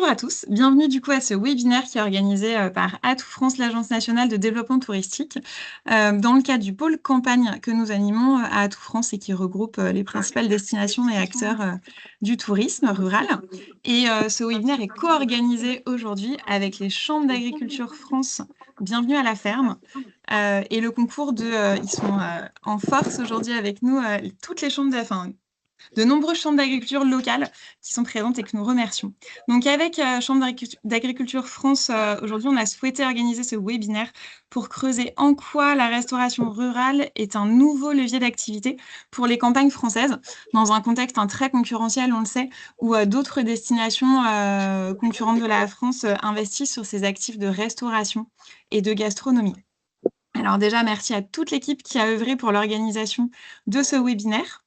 Bonjour à tous, bienvenue du coup à ce webinaire qui est organisé par Atout France, l'Agence nationale de développement touristique, dans le cadre du pôle campagne que nous animons à Atout France et qui regroupe les principales destinations et acteurs du tourisme rural. Et ce webinaire est co-organisé aujourd'hui avec les chambres d'agriculture France, bienvenue à la ferme. Et le concours ils sont en force aujourd'hui avec nous, toutes les chambres, de nombreuses chambres d'agriculture locales qui sont présentes et que nous remercions. Donc avec Chambre d'agriculture France, aujourd'hui, on a souhaité organiser ce webinaire pour creuser en quoi la restauration rurale est un nouveau levier d'activité pour les campagnes françaises, dans un contexte très concurrentiel, on le sait, où d'autres destinations concurrentes de la France investissent sur ces actifs de restauration et de gastronomie. Alors déjà, merci à toute l'équipe qui a œuvré pour l'organisation de ce webinaire.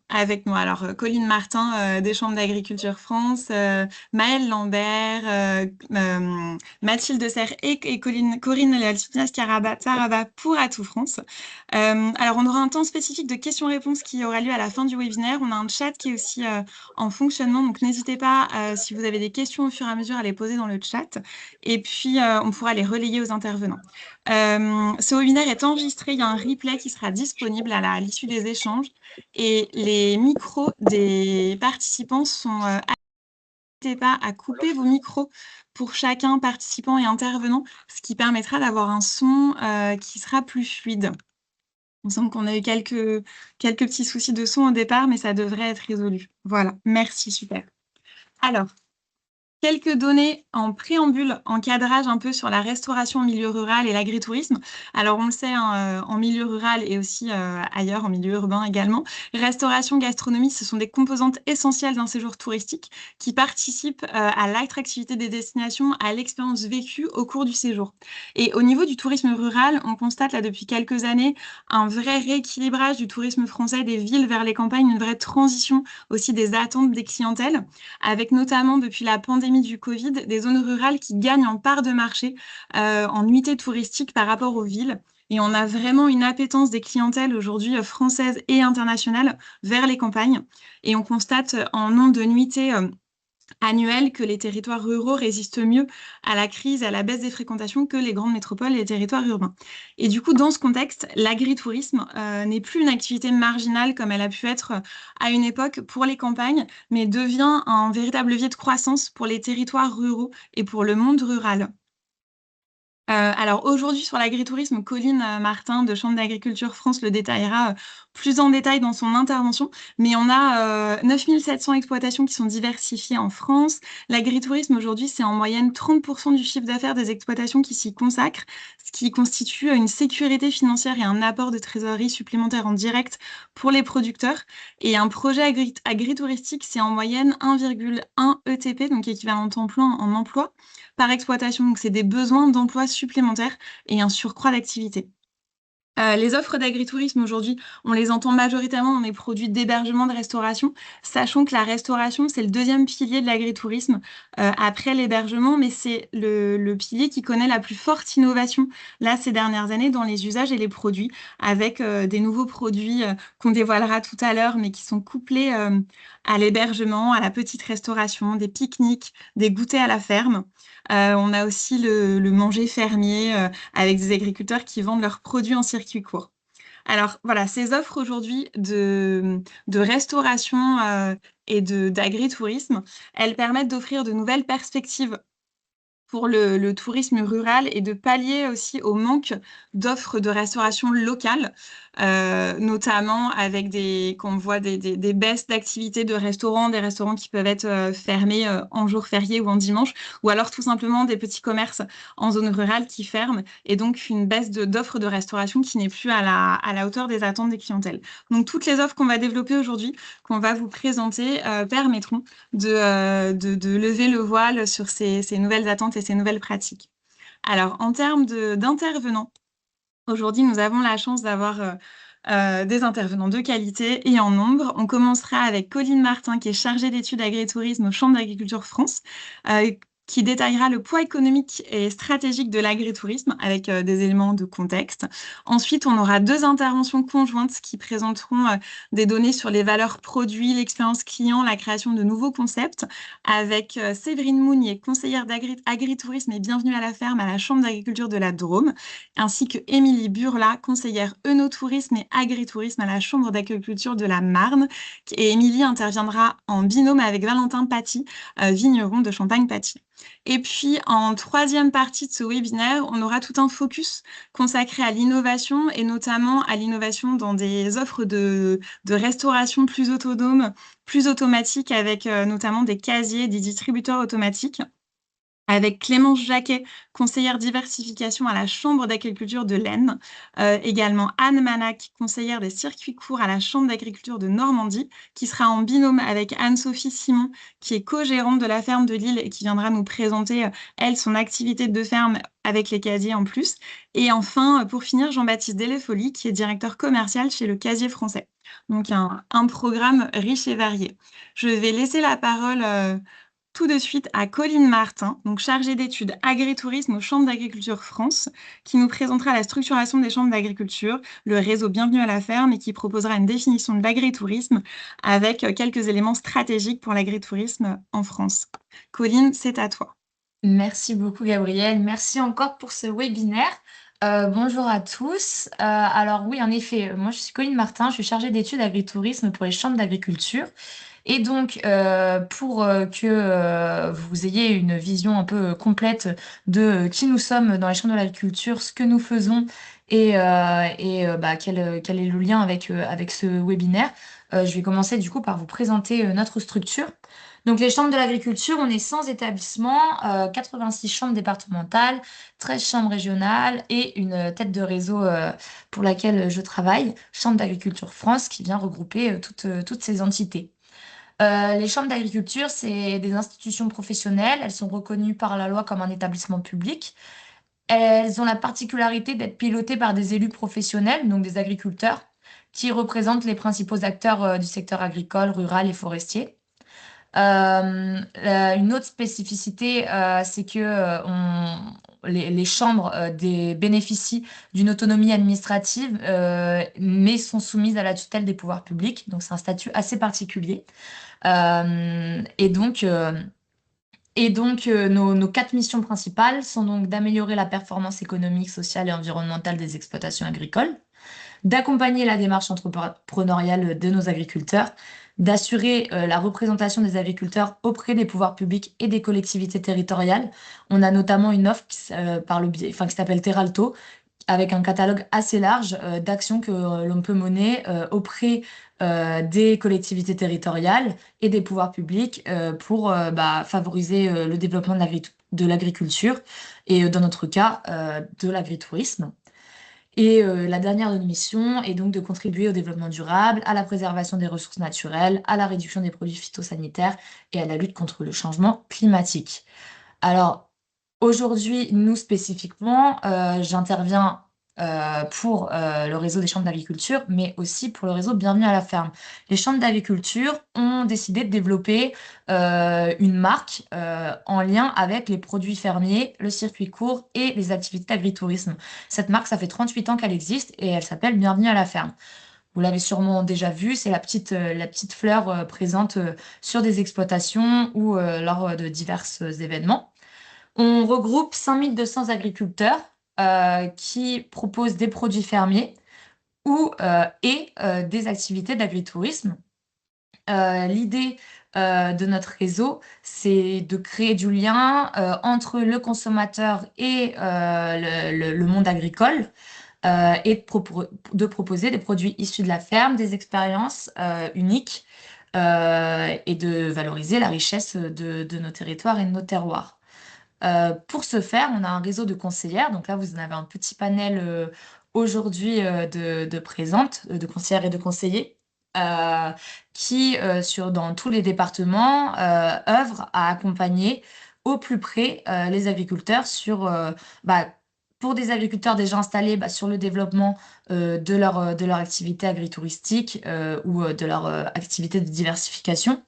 Avec moi, alors, Colline Martin, des Chambres d'agriculture France, Maëlle Lambert, Mathilde Serre et Corinne Taraba pour Atout France. Alors, on aura un temps spécifique de questions-réponses qui aura lieu à la fin du webinaire. On a un chat qui est aussi en fonctionnement, donc n'hésitez pas, si vous avez des questions au fur et à mesure, à les poser dans le chat. Et puis, on pourra les relayer aux intervenants. Ce webinaire est enregistré, il y a un replay qui sera disponible à l'issue des échanges et les micros des participants sont n'hésitez pas à couper vos micros pour chacun participant et intervenant, ce qui permettra d'avoir un son qui sera plus fluide. Il me semble qu'on a eu quelques petits soucis de son au départ, mais ça devrait être résolu. Voilà, merci, super. Alors, quelques données en préambule, en cadrage un peu sur la restauration en milieu rural et l'agritourisme. Alors, on le sait, hein, en milieu rural et aussi ailleurs, en milieu urbain également, restauration, gastronomie, ce sont des composantes essentielles d'un séjour touristique qui participent à l'attractivité des destinations, à l'expérience vécue au cours du séjour. Et au niveau du tourisme rural, on constate là depuis quelques années un vrai rééquilibrage du tourisme français des villes vers les campagnes, une vraie transition aussi des attentes des clientèles, avec notamment depuis la pandémie du Covid, des zones rurales qui gagnent en part de marché en nuitées touristiques par rapport aux villes. Et on a vraiment une appétence des clientèles aujourd'hui françaises et internationales vers les campagnes. Et on constate en nombre de nuitées annuelles que les territoires ruraux résistent mieux à la crise, à la baisse des fréquentations que les grandes métropoles et les territoires urbains. Et du coup, dans ce contexte, l'agritourisme n'est plus une activité marginale comme elle a pu être à une époque pour les campagnes, mais devient un véritable levier de croissance pour les territoires ruraux et pour le monde rural. Alors aujourd'hui sur l'agritourisme, Colline Martin de Chambre d'agriculture France le détaillera plus en détail dans son intervention, mais on a 9 700 exploitations qui sont diversifiées en France. L'agritourisme aujourd'hui, c'est en moyenne 30% du chiffre d'affaires des exploitations qui s'y consacrent, ce qui constitue une sécurité financière et un apport de trésorerie supplémentaire en direct pour les producteurs. Et un projet agritouristique, c'est en moyenne 1,1 ETP, donc équivalent temps plein en emploi par exploitation. Donc, c'est des besoins d'emploi supplémentaires et un surcroît d'activité. Les offres d'agritourisme aujourd'hui, on les entend majoritairement dans les produits d'hébergement, de restauration, sachant que la restauration, c'est le deuxième pilier de l'agritourisme après l'hébergement, mais c'est le pilier qui connaît la plus forte innovation là ces dernières années dans les usages et les produits, avec des nouveaux produits qu'on dévoilera tout à l'heure, mais qui sont couplés à l'hébergement, à la petite restauration, des pique-niques, des goûters à la ferme. On a aussi le manger fermier avec des agriculteurs qui vendent leurs produits en circuit court. Alors voilà, ces offres aujourd'hui de restauration et d'agritourisme, elles permettent d'offrir de nouvelles perspectives pour le tourisme rural et de pallier aussi au manque d'offres de restauration locale, notamment avec quand on voit des baisses d'activité de restaurants, des restaurants qui peuvent être fermés en jour férié ou en dimanche, ou alors tout simplement des petits commerces en zone rurale qui ferment, et donc une baisse d'offres de restauration qui n'est plus à la hauteur des attentes des clientèles. Donc toutes les offres qu'on va développer aujourd'hui, qu'on va vous présenter, permettront de lever le voile sur ces nouvelles attentes et ces nouvelles pratiques. Alors, en termes d'intervenants, aujourd'hui, nous avons la chance d'avoir des intervenants de qualité et en nombre. On commencera avec Colline Martin, qui est chargée d'études agritourisme aux Chambres d'agriculture France. qui détaillera le poids économique et stratégique de l'agritourisme avec des éléments de contexte. Ensuite, on aura deux interventions conjointes qui présenteront des données sur les valeurs produits, l'expérience client, la création de nouveaux concepts, avec Séverine Mounier, conseillère d'agritourisme et bienvenue à la ferme à la Chambre d'agriculture de la Drôme, ainsi que Émilie Burla, conseillère œnotourisme et agritourisme à la Chambre d'agriculture de la Marne. Et Émilie interviendra en binôme avec Valentin Paty, vigneron de Champagne-Paty. Et puis, en troisième partie de ce webinaire, on aura tout un focus consacré à l'innovation et notamment à l'innovation dans des offres de restauration plus autonomes, plus automatiques, avec notamment des casiers, des distributeurs automatiques avec Clémence Jacquet, conseillère diversification à la Chambre d'agriculture de l'Aisne. Également Anne Manac, conseillère des circuits courts à la Chambre d'agriculture de Normandie, qui sera en binôme avec Anne-Sophie Simon, qui est co-gérante de la ferme de Lille et qui viendra nous présenter, elle, son activité de ferme avec les casiers en plus. Et enfin, pour finir, Jean-Baptiste Delefoli, qui est directeur commercial chez le Casier français. Donc un programme riche et varié. Je vais laisser la parole tout de suite à Colline Martin, donc chargée d'études agritourisme aux chambres d'agriculture France, qui nous présentera la structuration des chambres d'agriculture, le réseau Bienvenue à la ferme et qui proposera une définition de l'agritourisme avec quelques éléments stratégiques pour l'agritourisme en France. Colline, c'est à toi. Merci beaucoup, Gabrielle. Merci encore pour ce webinaire. Bonjour à tous. Alors oui, en effet, moi je suis Colline Martin, je suis chargée d'études agritourisme pour les chambres d'agriculture. Et donc, pour que vous ayez une vision un peu complète de qui nous sommes dans les chambres de l'agriculture, ce que nous faisons et quel est le lien avec ce webinaire, je vais commencer du coup par vous présenter notre structure. Donc, les chambres de l'agriculture, on est 100 établissements, 86 chambres départementales, 13 chambres régionales et une tête de réseau pour laquelle je travaille, Chambre d'agriculture France, qui vient regrouper toutes ces entités. Les chambres d'agriculture, c'est des institutions professionnelles. Elles sont reconnues par la loi comme un établissement public. Elles ont la particularité d'être pilotées par des élus professionnels, donc des agriculteurs, qui représentent les principaux acteurs du secteur agricole, rural et forestier. Une autre spécificité, c'est que les chambres bénéficient d'une autonomie administrative, mais sont soumises à la tutelle des pouvoirs publics. Donc, c'est un statut assez particulier. Euh, et donc, euh, nos quatre missions principales sont donc d'améliorer la performance économique, sociale et environnementale des exploitations agricoles, d'accompagner la démarche entrepreneuriale de nos agriculteurs, d'assurer la représentation des agriculteurs auprès des pouvoirs publics et des collectivités territoriales. On a notamment une offre qui s'appelle Teralto, avec un catalogue assez large d'actions que l'on peut mener auprès des collectivités territoriales et des pouvoirs publics pour favoriser le développement de l'agriculture et dans notre cas de l'agritourisme. Et la dernière de nos missions est donc de contribuer au développement durable, à la préservation des ressources naturelles, à la réduction des produits phytosanitaires et à la lutte contre le changement climatique. Alors, aujourd'hui, nous spécifiquement, j'interviens pour le réseau des chambres d'agriculture, mais aussi pour le réseau Bienvenue à la ferme. Les chambres d'agriculture ont décidé de développer une marque en lien avec les produits fermiers, le circuit court et les activités d'agritourisme. Cette marque, ça fait 38 ans qu'elle existe et elle s'appelle Bienvenue à la ferme. Vous l'avez sûrement déjà vu, c'est la petite fleur présente sur des exploitations ou lors de divers événements. On regroupe 5200 agriculteurs qui proposent des produits fermiers et des activités d'agritourisme. L'idée de notre réseau, c'est de créer du lien entre le consommateur et le monde agricole et de proposer des produits issus de la ferme, des expériences uniques et de valoriser la richesse de nos territoires et de nos terroirs. Pour ce faire, on a un réseau de conseillères. Donc là, vous en avez un petit panel aujourd'hui de présentes, de conseillères et de conseillers, euh, qui, dans tous les départements, œuvrent à accompagner au plus près les agriculteurs pour des agriculteurs déjà installés, sur le développement de leur activité agritouristique ou de leur activité de diversification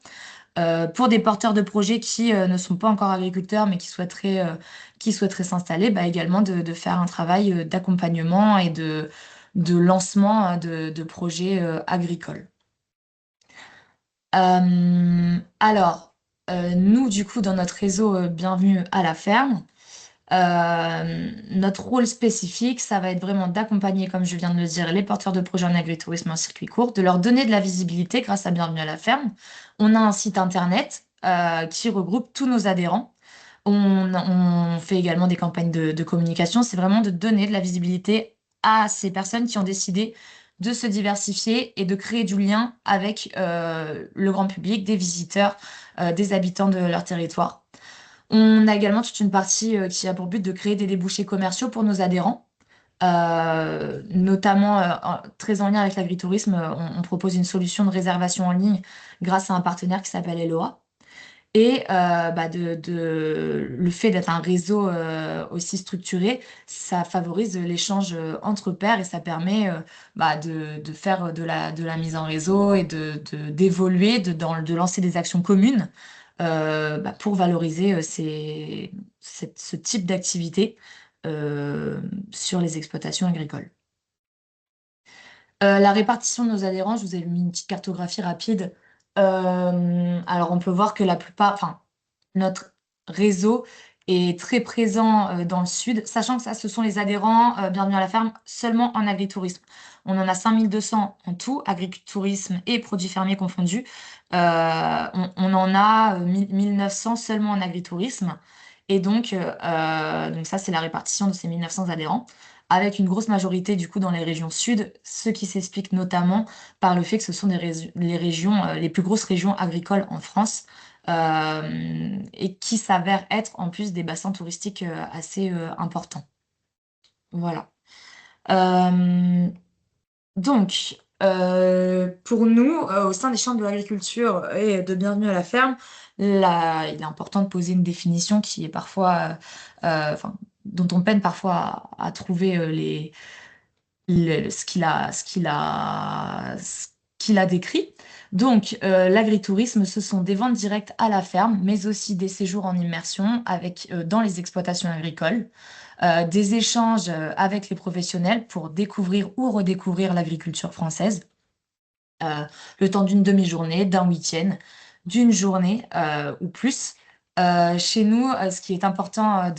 Pour des porteurs de projets qui ne sont pas encore agriculteurs, mais qui souhaiteraient s'installer, bah, également de faire un travail d'accompagnement et de lancement de projets agricoles. Alors, nous, du coup, dans notre réseau Bienvenue à la ferme, notre rôle spécifique, ça va être vraiment d'accompagner, comme je viens de le dire, les porteurs de projets en agritourisme en circuit court, de leur donner de la visibilité grâce à Bienvenue à la ferme. On a un site internet qui regroupe tous nos adhérents. On fait également des campagnes de communication. C'est vraiment de donner de la visibilité à ces personnes qui ont décidé de se diversifier et de créer du lien avec le grand public, des visiteurs, des habitants de leur territoire. On a également toute une partie qui a pour but de créer des débouchés commerciaux pour nos adhérents. Notamment très en lien avec l'agritourisme, on propose une solution de réservation en ligne grâce à un partenaire qui s'appelle Eloa. Et bah, le fait d'être un réseau aussi structuré, ça favorise l'échange entre pairs et ça permet bah, de faire de la mise en réseau et d'évoluer, de lancer des actions communes bah, pour valoriser ce type d'activité euh, sur les exploitations agricoles. La répartition de nos adhérents, je vous ai mis une petite cartographie rapide. Alors, on peut voir que la plupart, enfin, notre réseau est très présent dans le sud, sachant que ça, ce sont les adhérents Bienvenue à la ferme seulement en agritourisme. On en a 5200 en tout, agritourisme et produits fermiers confondus. On en a 1900 seulement en agritourisme. Et donc ça, c'est la répartition de ces 1900 adhérents avec une grosse majorité du coup dans les régions sud, ce qui s'explique notamment par le fait que ce sont les régions, les plus grosses régions agricoles en France, et qui s'avèrent être en plus des bassins touristiques assez importants. Voilà. Euh, pour nous, au sein des chambres de l'agriculture et de Bienvenue à la ferme, il est important de poser une définition qui est parfois, enfin, dont on peine parfois à trouver ce qu'il a décrit. L'agritourisme, ce sont des ventes directes à la ferme, mais aussi des séjours en immersion dans les exploitations agricoles, des échanges avec les professionnels pour découvrir ou redécouvrir l'agriculture française, euh, le temps d'une demi-journée, d'un week-end, d'une journée ou plus. Chez nous, ce qui est important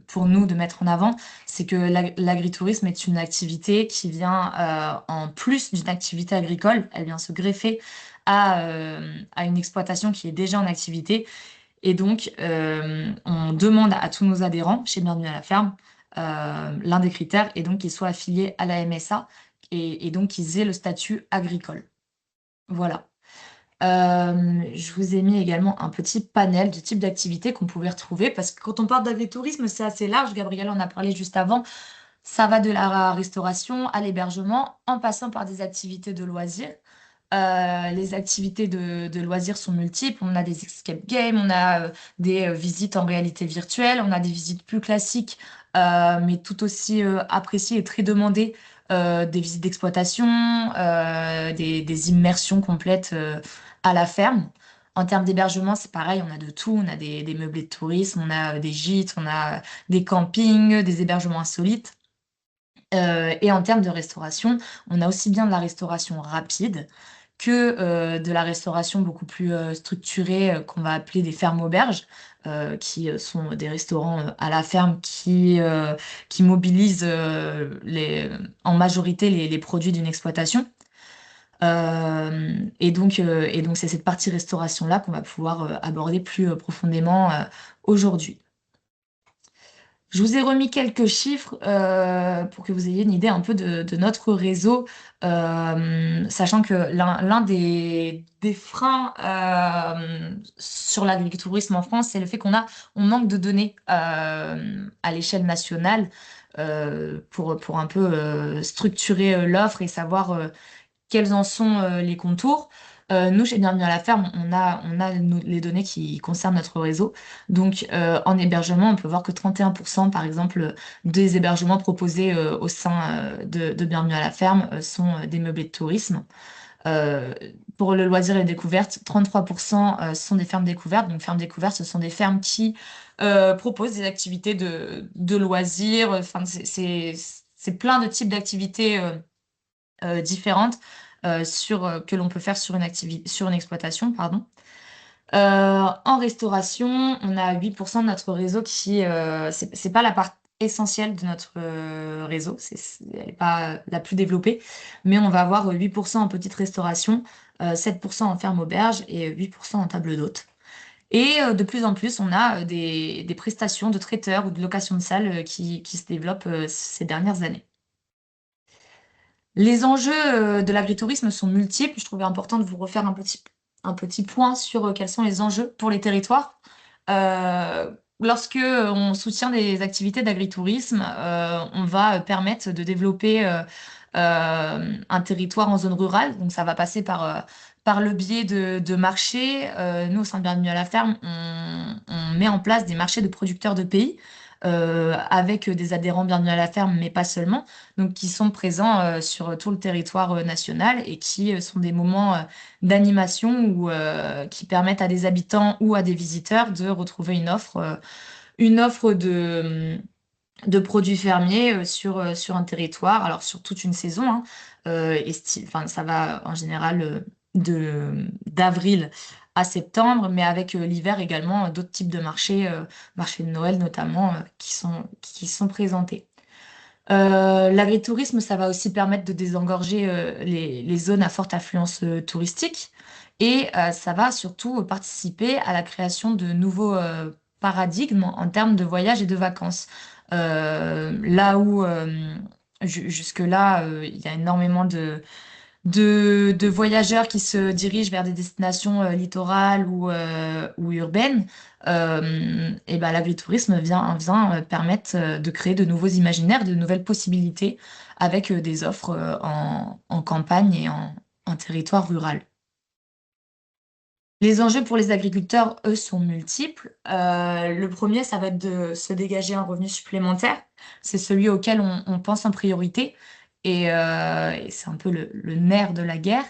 pour nous de mettre en avant, c'est que l'agritourisme est une activité qui vient en plus d'une activité agricole. Elle vient se greffer à une exploitation qui est déjà en activité. Et on demande à tous nos adhérents chez Bienvenue à la ferme, l'un des critères est donc qu'ils soient affiliés à la MSA et donc qu'ils aient le statut agricole. Voilà. Je vous ai mis également un petit panel de types d'activités qu'on pouvait retrouver parce que quand on parle d'agritourisme, c'est assez large. Gabriel en a parlé juste avant. Ça va de la restauration à l'hébergement en passant par des activités de loisirs. Les activités de loisirs sont multiples. On a des escape games, on a des visites en réalité virtuelle, on a des visites plus classiques, mais tout aussi appréciées et très demandées, des visites d'exploitation, des immersions complètes à la ferme. En termes d'hébergement, c'est pareil, on a de tout. On a des meublés de tourisme, on a des gîtes, on a des campings, des hébergements insolites. Et en termes de restauration, on a aussi bien de la restauration rapide que de la restauration beaucoup plus structurée qu'on va appeler des fermes-auberges, qui sont des restaurants à la ferme qui mobilisent en majorité les produits d'une exploitation. Et donc c'est cette partie restauration-là qu'on va pouvoir aborder plus profondément aujourd'hui. Je vous ai remis quelques chiffres pour que vous ayez une idée un peu de notre réseau, sachant que l'un des freins sur l'agritourisme en France, c'est le fait on manque de données à l'échelle nationale pour un peu structurer l'offre et savoir quels en sont les contours. Nous, chez Bienvenue à la ferme, on a les données qui concernent notre réseau. En hébergement, on peut voir que 31%, par exemple, des hébergements proposés au sein de Bienvenue à la ferme sont des meublés de tourisme. Euh, pour le loisir et les découvertes, 33% sont des fermes découvertes. Donc, fermes découvertes, ce sont des fermes qui proposent des activités de loisirs. Enfin, c'est plein de types d'activités différentes que l'on peut faire sur sur une exploitation, pardon. En restauration, on a 8% de notre réseau c'est pas la part essentielle de notre réseau, elle n'est pas la plus développée, mais on va avoir 8% en petite restauration, 7% en ferme auberge et 8% en table d'hôte. Et de plus en plus, on a des prestations de traiteurs ou de location de salles qui se développent ces dernières années. Les enjeux de l'agritourisme sont multiples. Je trouvais important de vous refaire un petit point sur quels sont les enjeux pour les territoires. Lorsque on soutient des activités d'agritourisme, on va permettre de développer un territoire en zone rurale. Donc ça va passer par le biais de marchés. Nous, au sein de Bienvenue à la ferme, on met en place des marchés de producteurs de pays avec des adhérents Bienvenue à la ferme, mais pas seulement, donc qui sont présents sur tout le territoire national et qui sont des moments d'animation ou qui permettent à des habitants ou à des visiteurs de retrouver une offre de produits fermiers sur un territoire, alors sur toute une saison, hein, enfin, ça va en général d'avril à septembre, mais avec l'hiver également d'autres types de marchés, marchés de Noël notamment, qui sont présentés. L'agritourisme, ça va aussi permettre de désengorger les zones à forte affluence touristique et ça va surtout participer à la création de nouveaux paradigmes en termes de voyage et de vacances. Là où jusque-là, il y a énormément de voyageurs qui se dirigent vers des destinations littorales ou urbaines, et ben, l'agritourisme vient permettre de créer de nouveaux imaginaires, de nouvelles possibilités avec des offres en campagne et en territoire rural. Les enjeux pour les agriculteurs, eux, sont multiples. Le premier, ça va être de se dégager un revenu supplémentaire. C'est celui auquel on pense en priorité. Et c'est un peu le nerf de la guerre.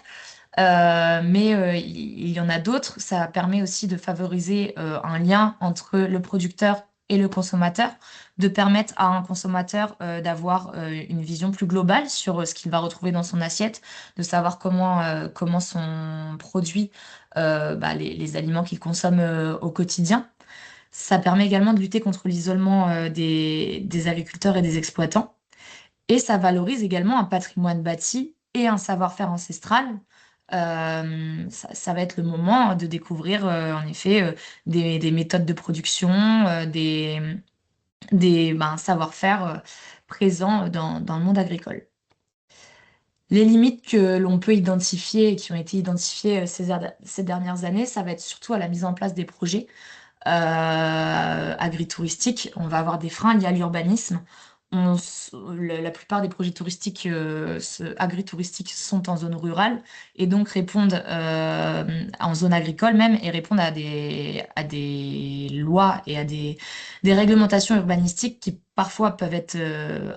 Mais il y en a d'autres. Ça permet aussi de favoriser un lien entre le producteur et le consommateur, de permettre à un consommateur d'avoir une vision plus globale sur ce qu'il va retrouver dans son assiette, de savoir comment sont produits bah, les aliments qu'il consomme au quotidien. Ça permet également de lutter contre l'isolement des agriculteurs et des exploitants. Et ça valorise également un patrimoine bâti et un savoir-faire ancestral. Ça va être le moment de découvrir en effet des méthodes de production, des savoir-faire présents dans le monde agricole. Les limites que l'on peut identifier et qui ont été identifiées ces dernières années, ça va être surtout à la mise en place des projets agritouristiques. On va avoir des freins liés à l'urbanisme. La plupart des projets touristiques, agritouristiques sont en zone rurale et donc répondent en zone agricole même et répondent à des lois et à des réglementations urbanistiques qui parfois peuvent être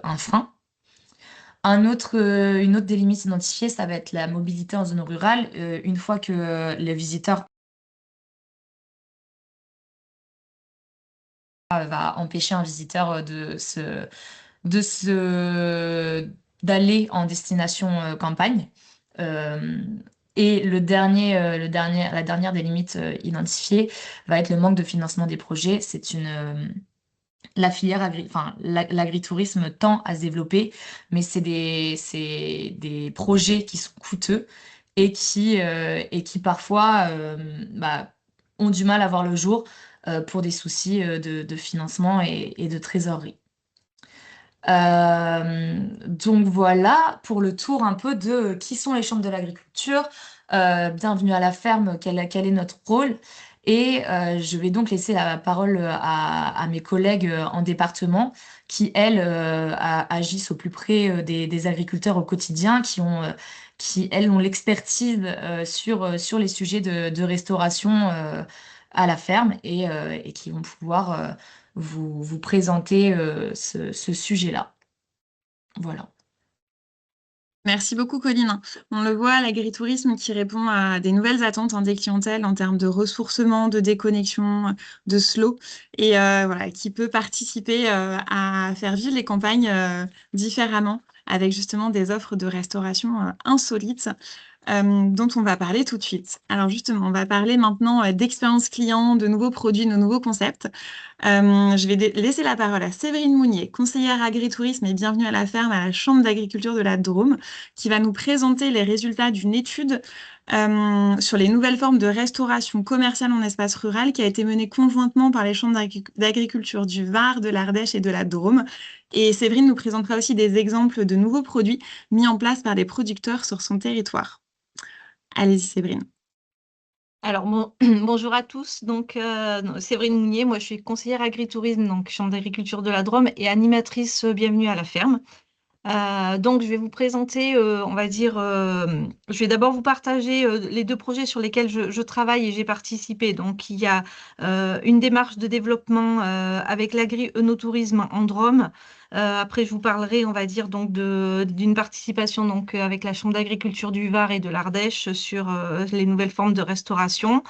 un frein. Une autre des limites identifiées, ça va être la mobilité en zone rurale. Une fois que le visiteur va empêcher un visiteur de se, d'aller en destination campagne. Euh, et la dernière des limites identifiées va être le manque de financement des projets. La filière l'agritourisme tend à se développer, mais c'est des projets qui sont coûteux et qui parfois bah, ont du mal à voir le jour pour des soucis de financement et de trésorerie. Donc voilà pour le tour un peu de qui sont les chambres de l'agriculture, bienvenue à la ferme, quel est notre rôle. Et je vais donc laisser la parole à mes collègues en département qui, elles, agissent au plus près des agriculteurs au quotidien, qui, elles, ont l'expertise sur les sujets de restauration à la ferme et qui vont pouvoir vous présenter ce sujet-là. Voilà. Merci beaucoup, Colline. On le voit, l'agritourisme qui répond à des nouvelles attentes des clientèles en termes de ressourcement, de déconnexion, de slow, et voilà, qui peut participer à faire vivre les campagnes différemment, avec justement des offres de restauration insolites dont on va parler tout de suite. Alors justement, on va parler maintenant d'expérience client, de nouveaux produits, de nouveaux concepts. Je vais laisser la parole à Séverine Mounier, conseillère agritourisme et bienvenue à la ferme à la Chambre d'agriculture de la Drôme, qui va nous présenter les résultats d'une étude sur les nouvelles formes de restauration commerciale en espace rural qui a été menée conjointement par les chambres d'agriculture du Var, de l'Ardèche et de la Drôme. Et Séverine nous présentera aussi des exemples de nouveaux produits mis en place par des producteurs sur son territoire. Allez-y, Séverine. Alors, bonjour à tous. Donc, Séverine Mounier, moi, je suis conseillère agritourisme, donc Chambre d'agriculture de la Drôme et animatrice Bienvenue à la ferme. Donc, je vais vous présenter, on va dire, je vais d'abord vous partager les deux projets sur lesquels je travaille et j'ai participé. Donc, il y a une démarche de développement avec l'agri-œnotourisme en Drôme. Après, je vous parlerai, on va dire, donc d'une participation donc avec la Chambre d'agriculture du Var et de l'Ardèche sur les nouvelles formes de restauration.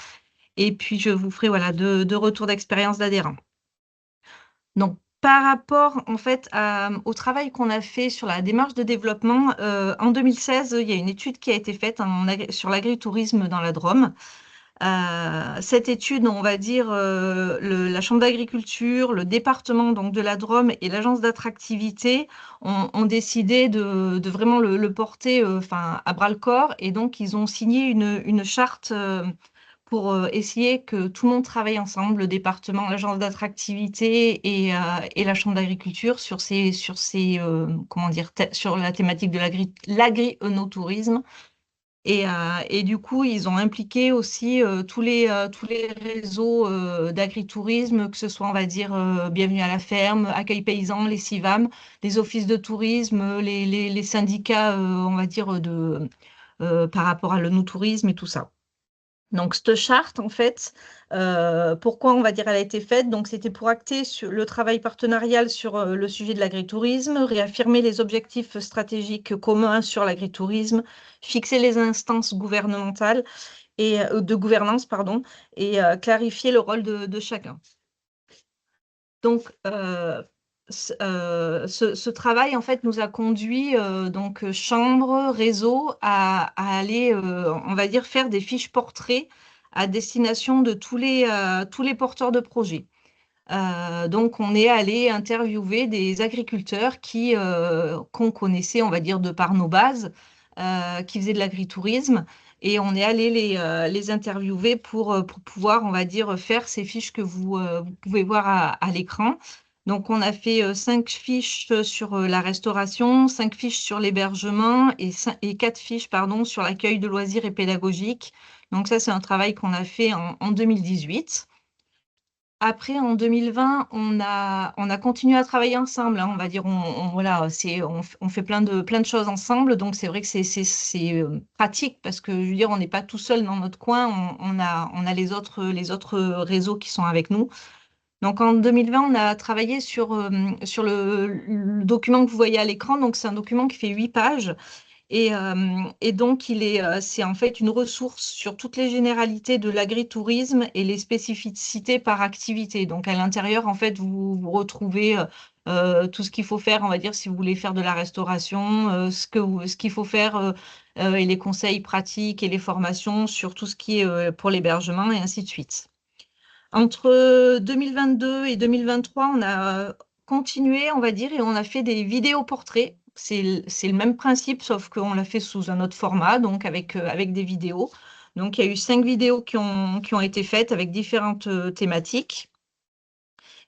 Et puis, je vous ferai voilà deux retours d'expérience d'adhérents. Donc, par rapport en fait au travail qu'on a fait sur la démarche de développement, en 2016, il y a une étude qui a été faite sur l'agritourisme dans la Drôme. Cette étude, on va dire, la Chambre d'agriculture, le département donc, de la Drôme et l'agence d'attractivité ont décidé de vraiment le porter à bras-le-corps. Et donc, ils ont signé une charte pour essayer que tout le monde travaille ensemble, le département, l'agence d'attractivité et la chambre d'agriculture comment dire, sur la thématique de l'agri-œnotourisme. Et du coup, ils ont impliqué aussi tous les réseaux d'agritourisme, que ce soit, on va dire, Bienvenue à la ferme, Accueil paysan, les CIVAM, les offices de tourisme, les syndicats, on va dire, par rapport à l'œnotourisme et tout ça. Donc, cette charte, en fait, pourquoi on va dire elle a été faite? Donc, c'était pour acter sur le travail partenarial sur le sujet de l'agritourisme, réaffirmer les objectifs stratégiques communs sur l'agritourisme, fixer les instances gouvernementales et de gouvernance, pardon, et clarifier le rôle de chacun. Donc, ce travail, en fait, nous a conduit, donc, chambre, réseau, à aller, on va dire, faire des fiches portraits à destination de tous les porteurs de projets. Donc, on est allé interviewer des agriculteurs qu'on connaissait, on va dire, de par nos bases, qui faisaient de l'agritourisme. Et on est allé les interviewer pour pouvoir, on va dire, faire ces fiches que vous pouvez voir à l'écran. Donc, on a fait 5 fiches sur la restauration, 5 fiches sur l'hébergement et 4 fiches, pardon, sur l'accueil de loisirs et pédagogique. Donc, ça, c'est un travail qu'on a fait en 2018. Après, en 2020, on a continué à travailler ensemble, hein. On va dire, voilà, on fait plein de choses ensemble. Donc, c'est vrai que c'est pratique parce que, je veux dire, on n'est pas tout seul dans notre coin. On a les autres réseaux qui sont avec nous. Donc, en 2020, on a travaillé sur le document que vous voyez à l'écran. Donc, c'est un document qui fait 8 pages. Et donc, c'est en fait une ressource sur toutes les généralités de l'agritourisme et les spécificités par activité. Donc, à l'intérieur, en fait, vous retrouvez tout ce qu'il faut faire, on va dire, si vous voulez faire de la restauration, ce qu'il faut faire et les conseils pratiques et les formations sur tout ce qui est pour l'hébergement et ainsi de suite. Entre 2022 et 2023, on a continué, on va dire, et on a fait des vidéos portraits. C'est le même principe, sauf qu'on l'a fait sous un autre format, donc avec des vidéos. Donc, il y a eu 5 vidéos qui ont été faites avec différentes thématiques.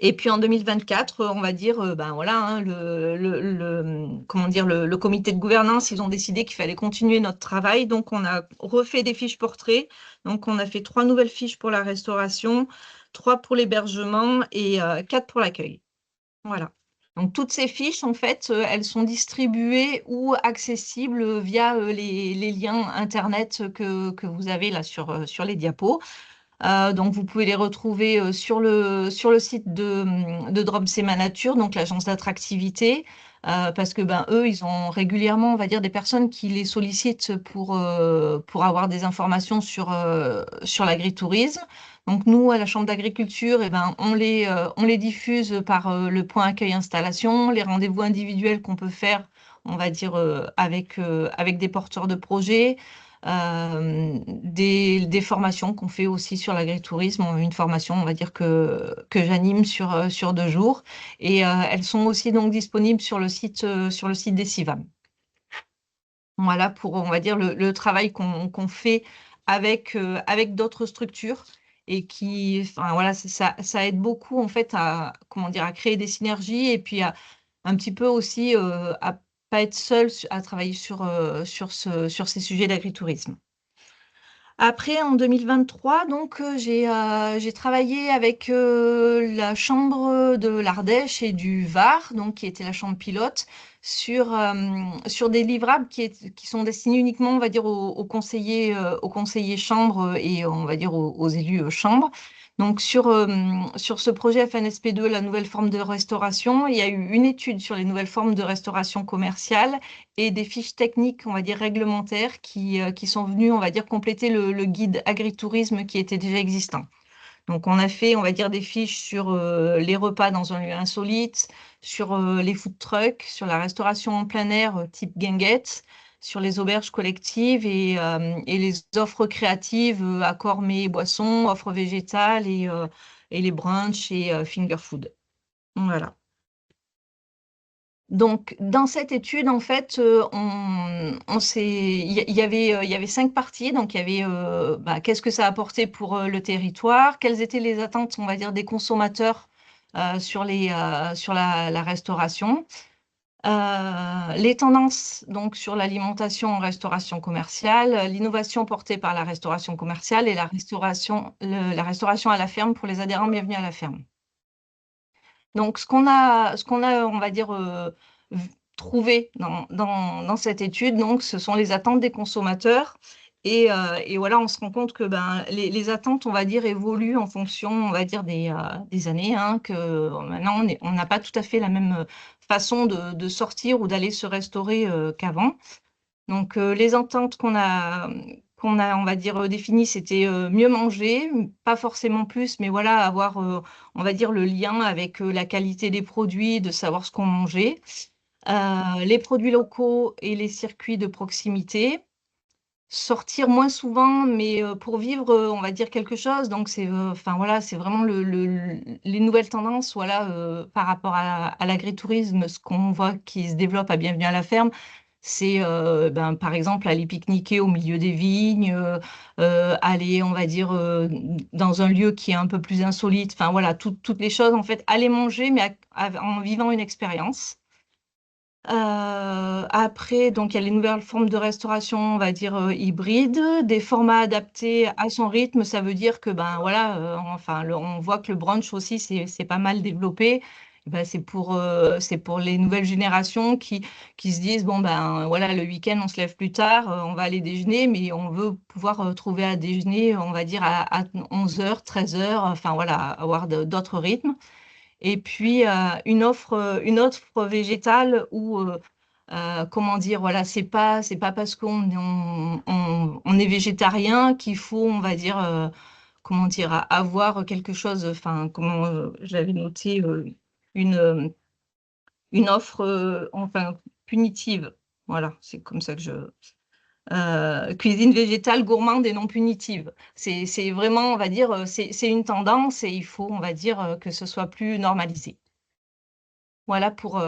Et puis en 2024, on va dire, ben voilà, hein, comment dire, le comité de gouvernance, ils ont décidé qu'il fallait continuer notre travail. Donc, on a refait des fiches portraits. Donc, on a fait 3 nouvelles fiches pour la restauration, 3 pour l'hébergement et 4 pour l'accueil. Voilà. Donc, toutes ces fiches, en fait, elles sont distribuées ou accessibles via les liens Internet que vous avez là sur les diapos. Donc, vous pouvez les retrouver sur le site de Drop-Sema Nature, donc l'agence d'attractivité, parce que eux, ils ont régulièrement, on va dire, des personnes qui les sollicitent pour avoir des informations sur l'agritourisme. Donc, nous, à la Chambre d'agriculture, on les diffuse par le point accueil installation, les rendez-vous individuels qu'on peut faire, on va dire, avec des porteurs de projets. Des formations qu'on fait aussi sur l'agritourisme, une formation, on va dire, que j'anime sur 2 jours. Et elles sont aussi donc disponibles sur le site des CIVAM. Voilà pour, on va dire, le travail qu'on fait avec d'autres structures et enfin, voilà, ça aide beaucoup, en fait, à, comment dire, à créer des synergies et puis un petit peu aussi à pas être seul à travailler sur ces sujets d'agritourisme. Après, en 2023, donc, j'ai travaillé avec la Chambre de l'Ardèche et du Var, donc, qui était la chambre pilote, sur des livrables qui sont destinés uniquement, on va dire, aux conseillers chambre et, on va dire, aux élus chambre. Donc, sur ce projet FNSP2, la nouvelle forme de restauration, il y a eu une étude sur les nouvelles formes de restauration commerciale et des fiches techniques, on va dire, réglementaires qui sont venues, on va dire, compléter le guide agritourisme qui était déjà existant. Donc, on a fait, on va dire, des fiches sur les repas dans un lieu insolite, sur les food trucks, sur la restauration en plein air type guinguette, sur les auberges collectives et les offres créatives, accords mets et boissons, offres végétales et les brunchs et finger food. Voilà. Donc, dans cette étude, en fait, il y avait 5 parties. Donc, il y avait qu'est-ce que ça apportait pour le territoire, quelles étaient les attentes, on va dire, des consommateurs sur la restauration, les tendances donc sur l'alimentation en restauration commerciale, l'innovation portée par la restauration commerciale et la restauration à la ferme pour les adhérents bienvenus à la ferme. Donc, ce qu'on a, on va dire, trouvé dans cette étude, donc, ce sont les attentes des consommateurs. Et voilà, on se rend compte que les attentes, on va dire, évoluent en fonction, on va dire, des années, hein, que maintenant, on n'a pas tout à fait la même façon de sortir ou d'aller se restaurer qu'avant. Donc, les ententes qu'on a, on va dire, définies, c'était mieux manger, pas forcément plus, mais voilà, avoir, on va dire, le lien avec la qualité des produits, de savoir ce qu'on mangeait, les produits locaux et les circuits de proximité, sortir moins souvent, mais pour vivre, on va dire, quelque chose. Donc, enfin, voilà, c'est vraiment les nouvelles tendances, voilà, par rapport à l'agritourisme, ce qu'on voit qui se développe à Bienvenue à la ferme. C'est par exemple aller pique-niquer au milieu des vignes, aller, on va dire, dans un lieu qui est un peu plus insolite. Enfin voilà, toutes les choses, en fait, aller manger, mais en vivant une expérience. Après, donc, il y a les nouvelles formes de restauration, on va dire, hybrides, des formats adaptés à son rythme. Ça veut dire que, voilà, enfin, on voit que le brunch aussi, c'est pas mal développé. C'est pour les nouvelles générations qui se disent, bon, voilà, le week-end, on se lève plus tard, on va aller déjeuner, mais on veut pouvoir trouver à déjeuner, on va dire, à 11h, 13h, enfin, voilà, avoir d'autres rythmes. Et puis, une offre végétale où, comment dire, voilà, c'est pas parce qu'on est végétarien qu'il faut, on va dire, comment dire, avoir quelque chose, enfin, comment je l'avais noté, une, euh, une offre, enfin, punitive. Voilà, c'est comme ça que cuisine végétale gourmande et non punitive. C'est vraiment, on va dire, c'est une tendance et il faut, on va dire, que ce soit plus normalisé. Voilà pour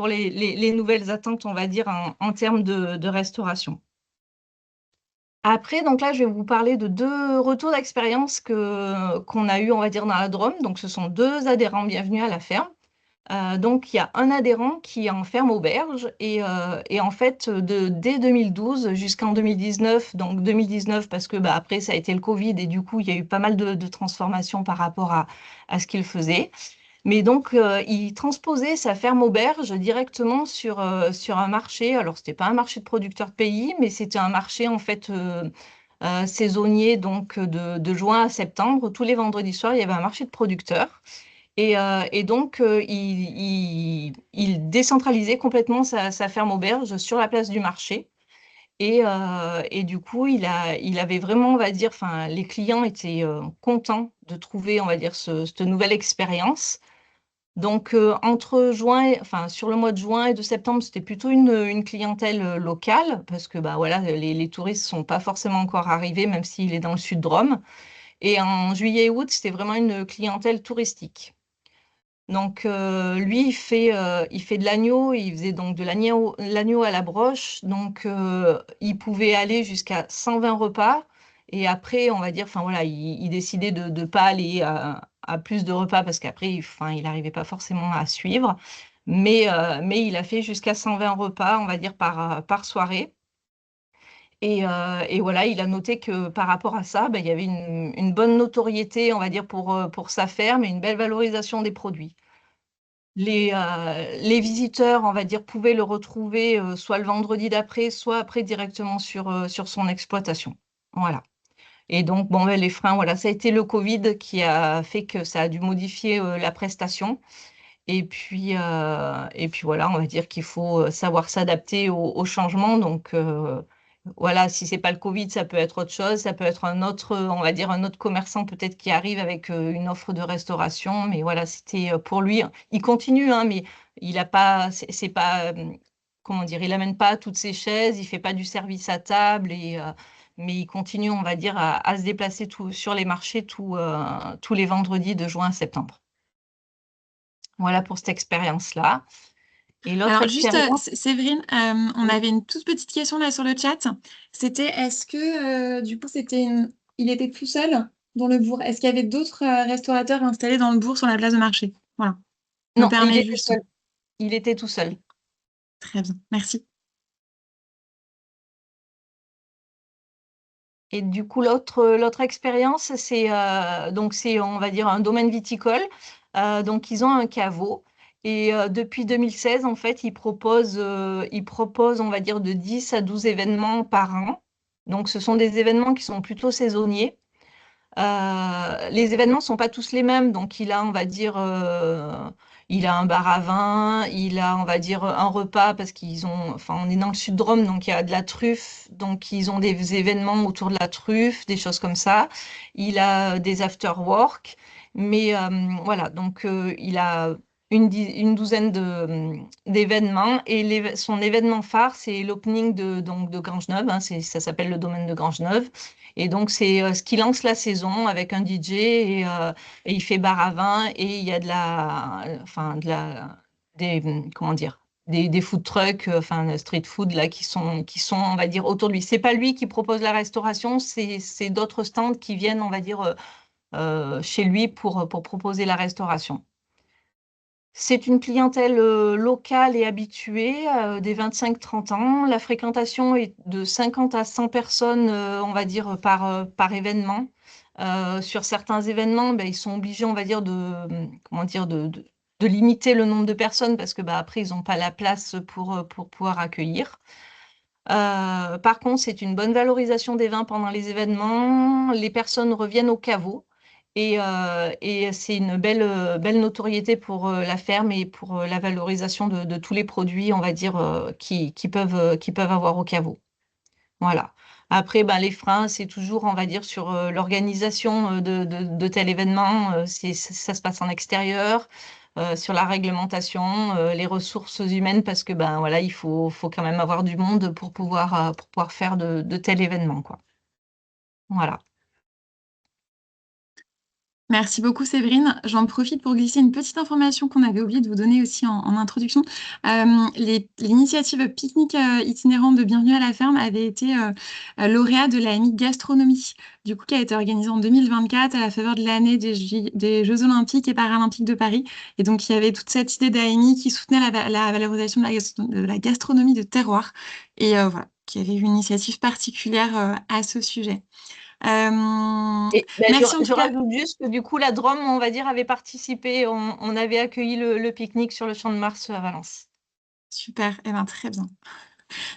les nouvelles attentes, on va dire, en termes de restauration. Après, donc là, je vais vous parler de 2 retours d'expérience qu'on a eu, on va dire, dans la Drôme. Donc, ce sont 2 adhérents bienvenus à la ferme. Donc, il y a un adhérent qui est en ferme auberge et en fait, dès 2012 jusqu'en 2019, donc 2019 parce que après, ça a été le Covid et du coup, il y a eu pas mal de transformations par rapport à ce qu'il faisait. Mais donc, il transposait sa ferme auberge directement sur un marché. Alors, ce n'était pas un marché de producteurs de pays, mais c'était un marché, en fait, saisonnier, donc de juin à septembre. Tous les vendredis soirs, il y avait un marché de producteurs. Et donc, il décentralisait complètement sa ferme auberge sur la place du marché. Et du coup, il avait vraiment, on va dire, enfin, les clients étaient contents de trouver, on va dire, cette nouvelle expérience. Donc, enfin, sur le mois de juin et de septembre, c'était plutôt une clientèle locale, parce que bah, voilà, les touristes ne sont pas forcément encore arrivés, même s'il est dans le sud de Rome. Et en juillet et août, c'était vraiment une clientèle touristique. Donc, lui, il fait de l'agneau, il faisait donc de l'agneau à la broche. Donc, il pouvait aller jusqu'à 120 repas. Et après, on va dire, enfin voilà, il décidait de ne pas aller à plus de repas parce qu'après, enfin, il n'arrivait pas forcément à suivre. Mais il a fait jusqu'à 120 repas, on va dire, par soirée. Et voilà, il a noté que par rapport à ça, ben, il y avait une bonne notoriété, on va dire, pour sa ferme et une belle valorisation des produits. Les visiteurs, on va dire, pouvaient le retrouver soit le vendredi d'après, soit après directement sur son exploitation. Voilà. Et donc, bon, ben, les freins, voilà, ça a été le Covid qui a fait que ça a dû modifier la prestation. Et puis voilà, on va dire qu'il faut savoir s'adapter au changement. Donc, voilà, si c'est pas le Covid, ça peut être autre chose. Ça peut être un autre, on va dire, un autre commerçant peut-être qui arrive avec une offre de restauration. Mais voilà, c'était pour lui. Il continue, hein, mais il a pas, c'est pas, comment dire, il amène pas toutes ses chaises, il fait pas du service à table mais il continue, on va dire, à se déplacer sur les marchés tous les vendredis de juin à septembre. Voilà pour cette expérience-là. Et l'autre Alors juste, expérience, Séverine, on oui. avait une toute petite question là sur le chat. C'était est-ce que du coup il était tout seul dans le bourg? Est-ce qu'il y avait d'autres restaurateurs installés dans le bourg sur la place de marché? Voilà, je me Non, il permets était juste. seul. Il était tout seul. Très bien, merci. Et du coup, l'autre expérience, c'est on va dire un domaine viticole. Donc ils ont un caveau et depuis 2016 en fait ils proposent on va dire de 10 à 12 événements par an. Donc ce sont des événements qui sont plutôt saisonniers. Les événements sont pas tous les mêmes, donc on va dire, il a un bar à vin, il a, on va dire, un repas parce enfin, on est dans le sud de Rome, donc il y a de la truffe, donc ils ont des événements autour de la truffe, des choses comme ça. Il a des after-work, mais voilà, donc il a une douzaine d'événements et son événement phare, c'est l'opening de Grangeneuve, hein, ça s'appelle le domaine de Grangeneuve. Et donc, c'est ce qui lance la saison avec un DJ et il fait bar à vin et il y a enfin, comment dire, des food trucks, enfin, street food là, qui sont, on va dire, autour de lui. C'est pas lui qui propose la restauration, c'est d'autres stands qui viennent, on va dire, chez lui pour proposer la restauration. C'est une clientèle locale et habituée, des 25-30 ans. La fréquentation est de 50 à 100 personnes, on va dire, par événement. Sur certains événements, ben, ils sont obligés, on va dire, comment dire, de limiter le nombre de personnes parce que bah, après, ils n'ont pas la place pour pouvoir accueillir. Par contre, c'est une bonne valorisation des vins pendant les événements. Les personnes reviennent au caveau et c'est une belle notoriété pour la ferme et pour la valorisation de tous les produits, on va dire, qui peuvent avoir au caveau. Voilà. Après, ben, les freins, c'est toujours, on va dire, sur l'organisation de tel événement. Ça se passe en extérieur, sur la réglementation, les ressources humaines, parce que ben voilà, il faut quand même avoir du monde pour pouvoir faire de tels événements, quoi. Voilà. Merci beaucoup Séverine. J'en profite pour glisser une petite information qu'on avait oublié de vous donner aussi en introduction. L'initiative pique-nique itinérante de Bienvenue à la ferme avait été lauréat de la l'AMI Gastronomie, du coup qui a été organisée en 2024 à la faveur de l'année des Jeux Olympiques et Paralympiques de Paris. Et donc il y avait toute cette idée d'AMI qui soutenait la valorisation de la gastronomie de terroir et voilà, qui avait eu une initiative particulière à ce sujet. Et ben, Merci en je tout cas. rajoute juste que du coup, la Drôme, on va dire, avait participé. On avait accueilli le pique-nique sur le Champ de Mars à Valence. Super, eh ben, très bien.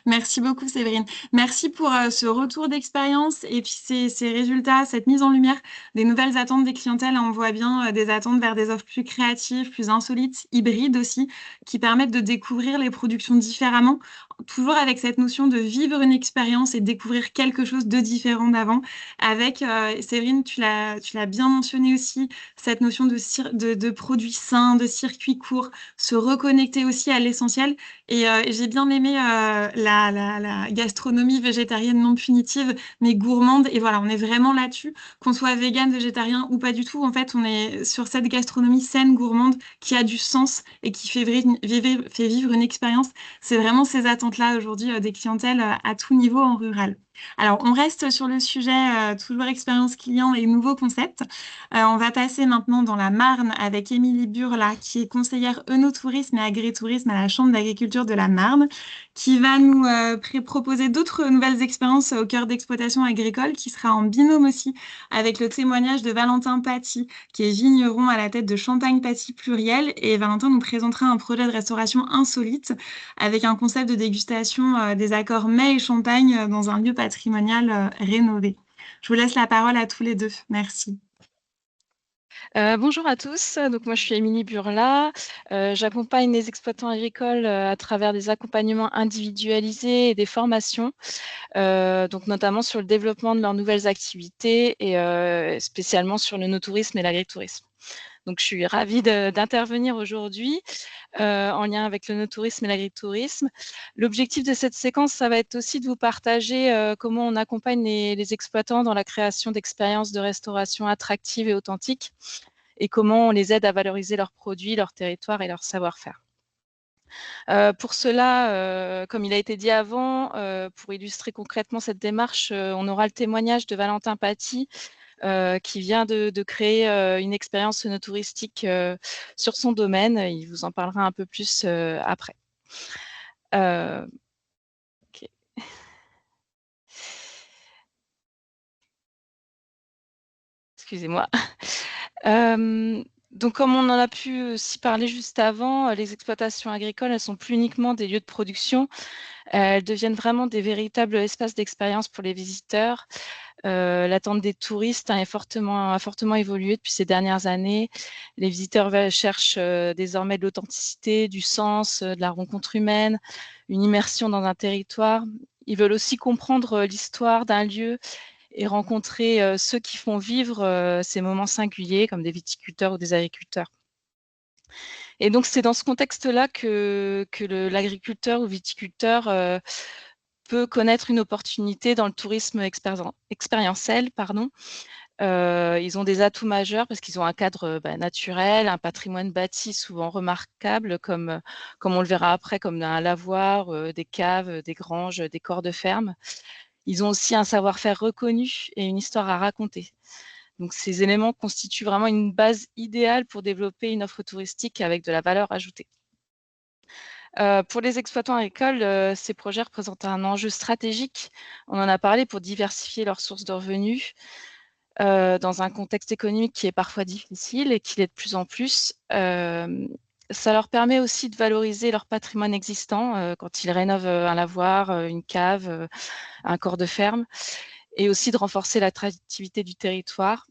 Merci beaucoup, Séverine. Merci pour ce retour d'expérience et puis ces résultats, cette mise en lumière des nouvelles attentes des clientèles. On voit bien des attentes vers des offres plus créatives, plus insolites, hybrides aussi, qui permettent de découvrir les productions différemment, toujours avec cette notion de vivre une expérience et découvrir quelque chose de différent d'avant. Avec, Séverine, tu l'as bien mentionné aussi, cette notion de produits sains, de circuits courts, se reconnecter aussi à l'essentiel. Et j'ai bien aimé la gastronomie végétarienne non punitive, mais gourmande. Et voilà, on est vraiment là-dessus. Qu'on soit vegan, végétarien ou pas du tout, en fait, on est sur cette gastronomie saine, gourmande, qui a du sens et qui fait vivre une expérience. C'est vraiment ces attentes-là aujourd'hui des clientèles à tout niveau en rural. Alors, on reste sur le sujet, toujours expérience client et nouveaux concepts. On va passer maintenant dans la Marne avec Émilie Burla, qui est conseillère œnotourisme et agritourisme à la Chambre d'agriculture de la Marne, qui va nous proposer d'autres nouvelles expériences au cœur d'exploitation agricole, qui sera en binôme aussi avec le témoignage de Valentin Paty, qui est vigneron à la tête de Champagne Paty Pluriel. Et Valentin nous présentera un projet de restauration insolite avec un concept de dégustation des accords mets et champagne dans un lieu patrimonial rénové. Je vous laisse la parole à tous les deux. Merci. Bonjour à tous, donc moi je suis Émilie Burla, j'accompagne les exploitants agricoles à travers des accompagnements individualisés et des formations, donc notamment sur le développement de leurs nouvelles activités et spécialement sur le no-tourisme et l'agritourisme. Donc je suis ravie d'intervenir aujourd'hui en lien avec le no-tourisme et l'agritourisme. L'objectif de cette séquence, ça va être aussi de vous partager comment on accompagne les exploitants dans la création d'expériences de restauration attractives et authentiques et comment on les aide à valoriser leurs produits, leur territoire et leur savoir-faire. Pour cela, comme il a été dit avant, pour illustrer concrètement cette démarche, on aura le témoignage de Valentin Paty, qui vient de créer une expérience sono-touristique sur son domaine. Il vous en parlera un peu plus après. Ok. Excusez-moi. Donc, comme on en a pu aussi parler juste avant, les exploitations agricoles, elles ne sont plus uniquement des lieux de production, elles deviennent vraiment des véritables espaces d'expérience pour les visiteurs. L'attente des touristes a fortement évolué depuis ces dernières années. Les visiteurs cherchent désormais de l'authenticité, du sens, de la rencontre humaine, une immersion dans un territoire. Ils veulent aussi comprendre l'histoire d'un lieu et rencontrer ceux qui font vivre ces moments singuliers, comme des viticulteurs ou des agriculteurs. Et donc, c'est dans ce contexte-là que l'agriculteur ou viticulteur peut connaître une opportunité dans le tourisme expérientiel. Ils ont des atouts majeurs parce qu'ils ont un cadre naturel, un patrimoine bâti souvent remarquable, comme on le verra après, comme un lavoir, des caves, des granges, des corps de ferme. Ils ont aussi un savoir-faire reconnu et une histoire à raconter. Donc, ces éléments constituent vraiment une base idéale pour développer une offre touristique avec de la valeur ajoutée. Pour les exploitants agricoles, ces projets représentent un enjeu stratégique. On en a parlé pour diversifier leurs sources de revenus dans un contexte économique qui est parfois difficile et qui l'est de plus en plus. Ça leur permet aussi de valoriser leur patrimoine existant quand ils rénovent un lavoir, une cave, un corps de ferme, et aussi de renforcer l'attractivité du territoire.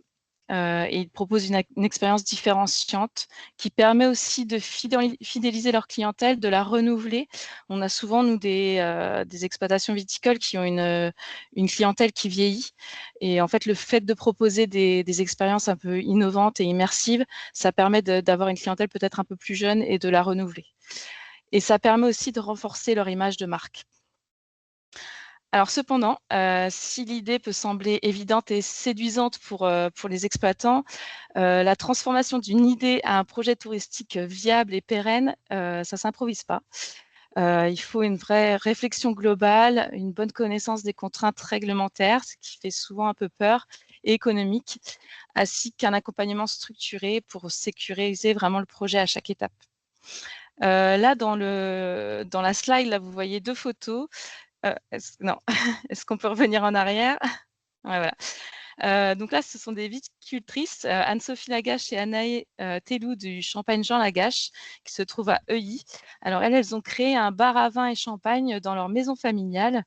Et ils proposent une expérience différenciante qui permet aussi de fidéliser leur clientèle, de la renouveler. On a souvent, nous, des exploitations viticoles qui ont une clientèle qui vieillit. Et en fait, le fait de proposer des expériences un peu innovantes et immersives, ça permet d'avoir une clientèle peut-être un peu plus jeune et de la renouveler. Et ça permet aussi de renforcer leur image de marque. Alors cependant, si l'idée peut sembler évidente et séduisante pour les exploitants, la transformation d'une idée à un projet touristique viable et pérenne, ça ne s'improvise pas. Il faut une vraie réflexion globale, une bonne connaissance des contraintes réglementaires, ce qui fait souvent un peu peur, et économique, ainsi qu'un accompagnement structuré pour sécuriser vraiment le projet à chaque étape. Là, dans la slide, là, vous voyez 2 photos. Non, est-ce qu'on peut revenir en arrière? Ouais, voilà. Donc là, ce sont des viticultrices, Anne-Sophie Lagache et Anaë Tellou du Champagne Jean Lagache, qui se trouvent à Heuilly. Alors elles ont créé un bar à vin et champagne dans leur maison familiale.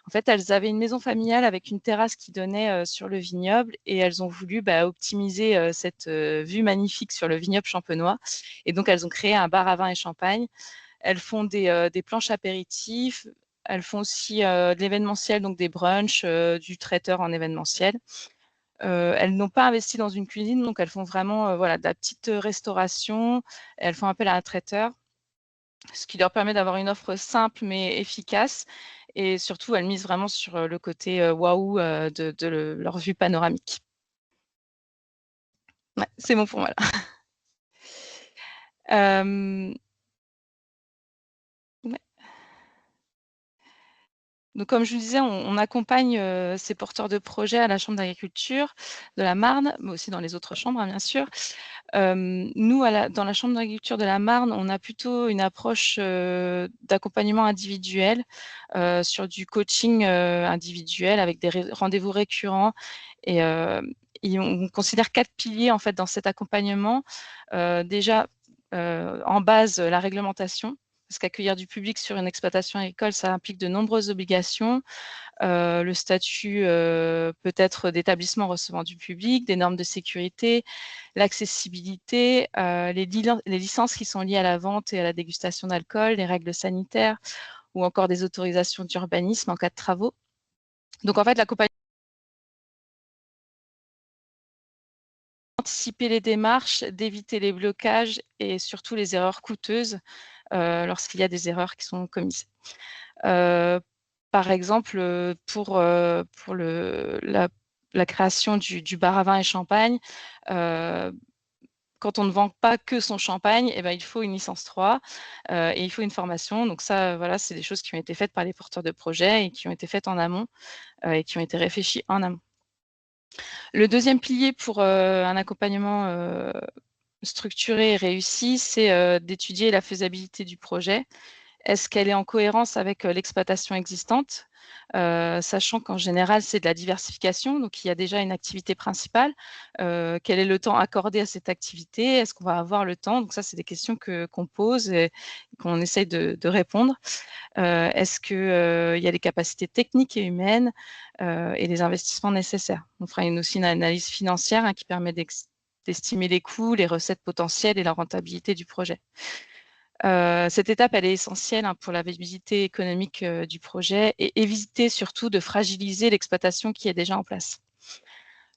En fait, elles avaient une maison familiale avec une terrasse qui donnait sur le vignoble et elles ont voulu optimiser cette vue magnifique sur le vignoble champenois. Et donc, elles ont créé un bar à vin et champagne. Elles font des planches apéritifs. Elles font aussi de l'événementiel, donc des brunchs, du traiteur en événementiel. Elles n'ont pas investi dans une cuisine, donc elles font vraiment de la petite restauration. Elles font appel à un traiteur, ce qui leur permet d'avoir une offre simple mais efficace. Et surtout, elles misent vraiment sur le côté waouh de leur vue panoramique. Ouais, c'est bon pour moi là. Ouais. Donc, comme je vous disais, on accompagne ces porteurs de projets à la Chambre d'agriculture de la Marne, mais aussi dans les autres chambres, hein, bien sûr. Nous, dans la Chambre d'agriculture de la Marne, on a plutôt une approche d'accompagnement individuel sur du coaching individuel avec des rendez-vous récurrents. Et on considère 4 piliers en fait dans cet accompagnement. Déjà, en base, la réglementation. Parce qu'accueillir du public sur une exploitation agricole, ça implique de nombreuses obligations. Le statut peut-être d'établissement recevant du public, des normes de sécurité, l'accessibilité, les licences qui sont liées à la vente et à la dégustation d'alcool, les règles sanitaires ou encore des autorisations d'urbanisme en cas de travaux. Donc en fait, l'accompagnement, anticiper les démarches, d'éviter les blocages et surtout les erreurs coûteuses lorsqu'il y a des erreurs qui sont commises. Par exemple, pour la création du bar à vin et champagne, quand on ne vend pas que son champagne, il faut une licence 3 et il faut une formation. Donc ça, voilà, c'est des choses qui ont été faites par les porteurs de projets et qui ont été faites en amont et qui ont été réfléchies en amont. Le deuxième pilier pour un accompagnement structuré et réussi, c'est d'étudier la faisabilité du projet. Est-ce qu'elle est en cohérence avec l'exploitation existante, sachant qu'en général, c'est de la diversification, donc il y a déjà une activité principale. Quel est le temps accordé à cette activité? Est-ce qu'on va avoir le temps? Donc ça, c'est des questions qu'on pose et qu'on essaye de répondre. Est-ce qu'il y a les capacités techniques et humaines et les investissements nécessaires? On fera aussi une analyse financière qui permet d'estimer les coûts, les recettes potentielles et la rentabilité du projet. Cette étape, elle est essentielle pour la viabilité économique du projet et éviter surtout de fragiliser l'exploitation qui est déjà en place.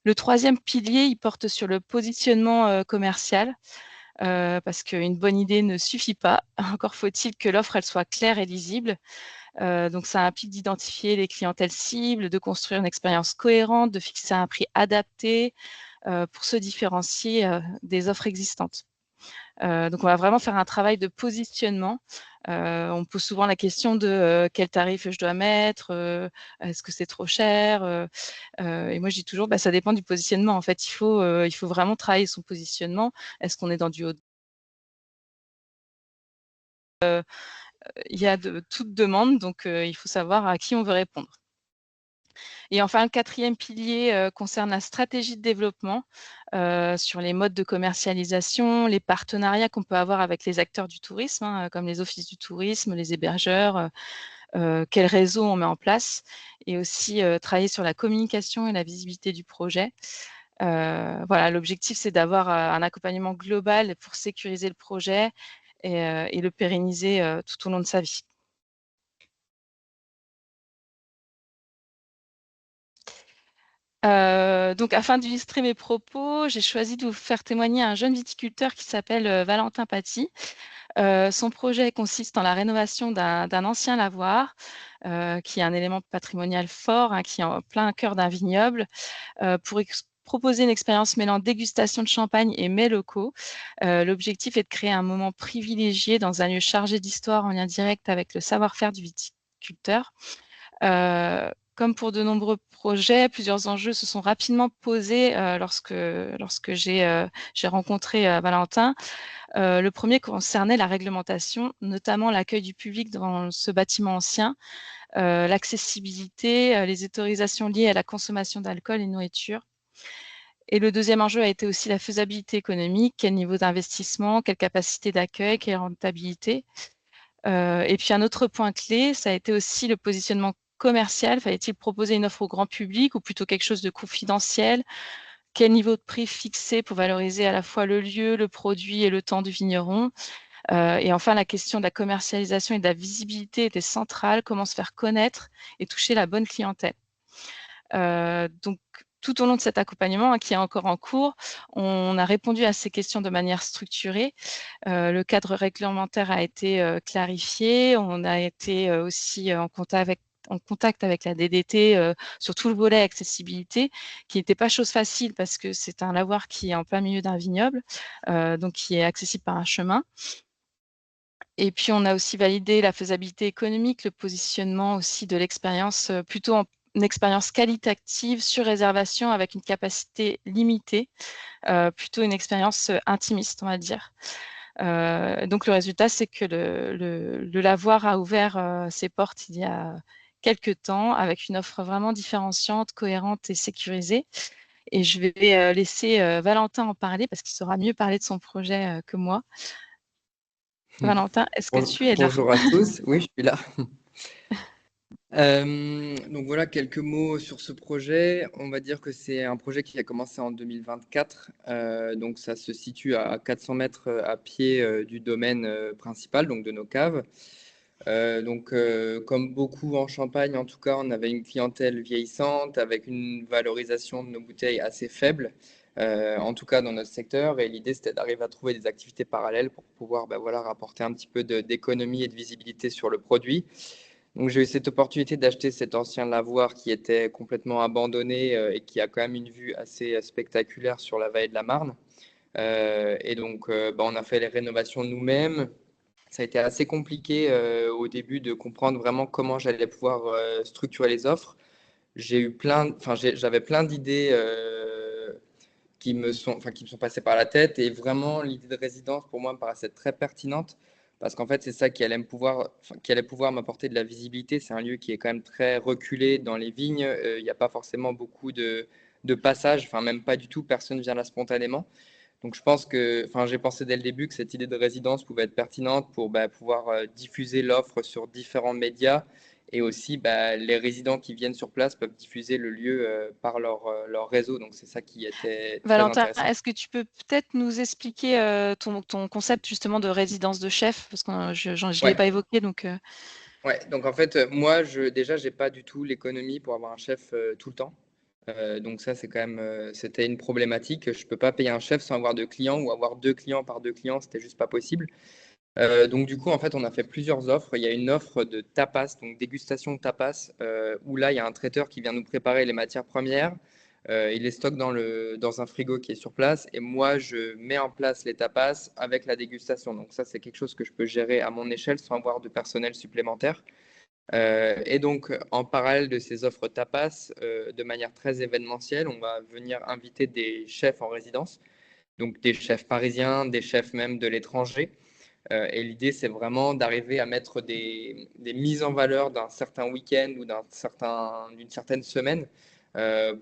Le troisième pilier, il porte sur le positionnement commercial, parce qu'une bonne idée ne suffit pas. Encore faut-il que l'offre elle soit claire et lisible. Donc ça implique d'identifier les clientèles cibles, de construire une expérience cohérente, de fixer un prix adapté pour se différencier des offres existantes. Donc, on va vraiment faire un travail de positionnement. On me pose souvent la question de quel tarif je dois mettre, est-ce que c'est trop cher et moi, je dis toujours, ça dépend du positionnement. En fait, il faut vraiment travailler son positionnement. Est-ce qu'on est dans du haut? Il y a de toute demande, donc il faut savoir à qui on veut répondre. Et enfin, le quatrième pilier concerne la stratégie de développement sur les modes de commercialisation, les partenariats qu'on peut avoir avec les acteurs du tourisme, comme les offices du tourisme, les hébergeurs, quel réseau on met en place, et aussi travailler sur la communication et la visibilité du projet. Voilà, l'objectif, c'est d'avoir un accompagnement global pour sécuriser le projet et le pérenniser tout au long de sa vie. Donc afin d'illustrer mes propos, j'ai choisi de vous faire témoigner un jeune viticulteur qui s'appelle Valentin Paty. Son projet consiste en la rénovation d'un ancien lavoir, qui est un élément patrimonial fort, qui est en plein cœur d'un vignoble, pour proposer une expérience mêlant dégustation de champagne et mets locaux. L'objectif est de créer un moment privilégié dans un lieu chargé d'histoire en lien direct avec le savoir-faire du viticulteur. Comme pour de nombreux projets, plusieurs enjeux se sont rapidement posés lorsque j'ai rencontré Valentin. Le premier concernait la réglementation, notamment l'accueil du public dans ce bâtiment ancien, l'accessibilité, les autorisations liées à la consommation d'alcool et de nourriture. Et le deuxième enjeu a été aussi la faisabilité économique, quel niveau d'investissement, quelle capacité d'accueil, quelle rentabilité. Et puis un autre point clé, ça a été aussi le positionnement commercial. Fallait-il proposer une offre au grand public ou plutôt quelque chose de confidentiel? Quel niveau de prix fixé pour valoriser à la fois le lieu, le produit et le temps du vigneron? Et enfin, la question de la commercialisation et de la visibilité était centrale. Comment se faire connaître et toucher la bonne clientèle? Donc, tout au long de cet accompagnement, qui est encore en cours, on a répondu à ces questions de manière structurée. Le cadre réglementaire a été clarifié. On a été aussi en contact avec la DDT sur tout le volet accessibilité, qui n'était pas chose facile parce que c'est un lavoir qui est en plein milieu d'un vignoble, donc qui est accessible par un chemin. Et puis, on a aussi validé la faisabilité économique, le positionnement aussi de l'expérience, plutôt en expérience qualitative sur réservation avec une capacité limitée, plutôt une expérience intimiste, on va dire. Donc, le résultat, c'est que le lavoir a ouvert ses portes il y a quelques temps avec une offre vraiment différenciante, cohérente et sécurisée. Et je vais laisser Valentin en parler parce qu'il saura mieux parler de son projet que moi. Valentin, est-ce que tu es là? Bonjour à tous, oui, je suis là. Donc voilà, quelques mots sur ce projet. On va dire que c'est un projet qui a commencé en 2024. Donc ça se situe à 400 mètres à pied du domaine principal, donc de nos caves. Comme beaucoup en Champagne, en tout cas, on avait une clientèle vieillissante avec une valorisation de nos bouteilles assez faible, en tout cas dans notre secteur. Et l'idée, c'était d'arriver à trouver des activités parallèles pour pouvoir rapporter un petit peu d'économie et de visibilité sur le produit. Donc, j'ai eu cette opportunité d'acheter cet ancien lavoir qui était complètement abandonné et qui a quand même une vue assez spectaculaire sur la vallée de la Marne. On a fait les rénovations nous-mêmes. Ça a été assez compliqué au début de comprendre vraiment comment j'allais pouvoir structurer les offres. J'avais plein d'idées qui me sont passées par la tête et vraiment l'idée de résidence pour moi me paraissait très pertinente parce qu'en fait c'est ça qui allait pouvoir m'apporter de la visibilité. C'est un lieu qui est quand même très reculé dans les vignes. Il n'y a pas forcément beaucoup de passages, enfin même pas du tout. Personne vient là spontanément. Donc je pense j'ai pensé dès le début que cette idée de résidence pouvait être pertinente pour pouvoir diffuser l'offre sur différents médias et aussi les résidents qui viennent sur place peuvent diffuser le lieu par leur réseau. Donc c'est ça qui était très Valentin, intéressant. est-ce que tu peux peut-être nous expliquer ton concept justement de résidence de chef? Parce que je ne l'ai Ouais. pas évoqué. Donc, Ouais, donc en fait, moi, j'ai pas du tout l'économie pour avoir un chef tout le temps. Donc ça, c'est quand même, c'était une problématique. Je peux pas payer un chef sans avoir de clients ou avoir 2 clients par 2 clients, c'était juste pas possible. Donc du coup, en fait, on a fait plusieurs offres. Il y a une offre de tapas, donc dégustation tapas, où là, il y a un traiteur qui vient nous préparer les matières premières. Il les stocke dans un frigo qui est sur place. Et moi, je mets en place les tapas avec la dégustation. Donc ça, c'est quelque chose que je peux gérer à mon échelle sans avoir de personnel supplémentaire. Et donc, en parallèle de ces offres tapas, de manière très événementielle, on va venir inviter des chefs en résidence, donc des chefs parisiens, des chefs même de l'étranger. Et l'idée, c'est vraiment d'arriver à mettre des mises en valeur d'un certain week-end ou d'une certaine semaine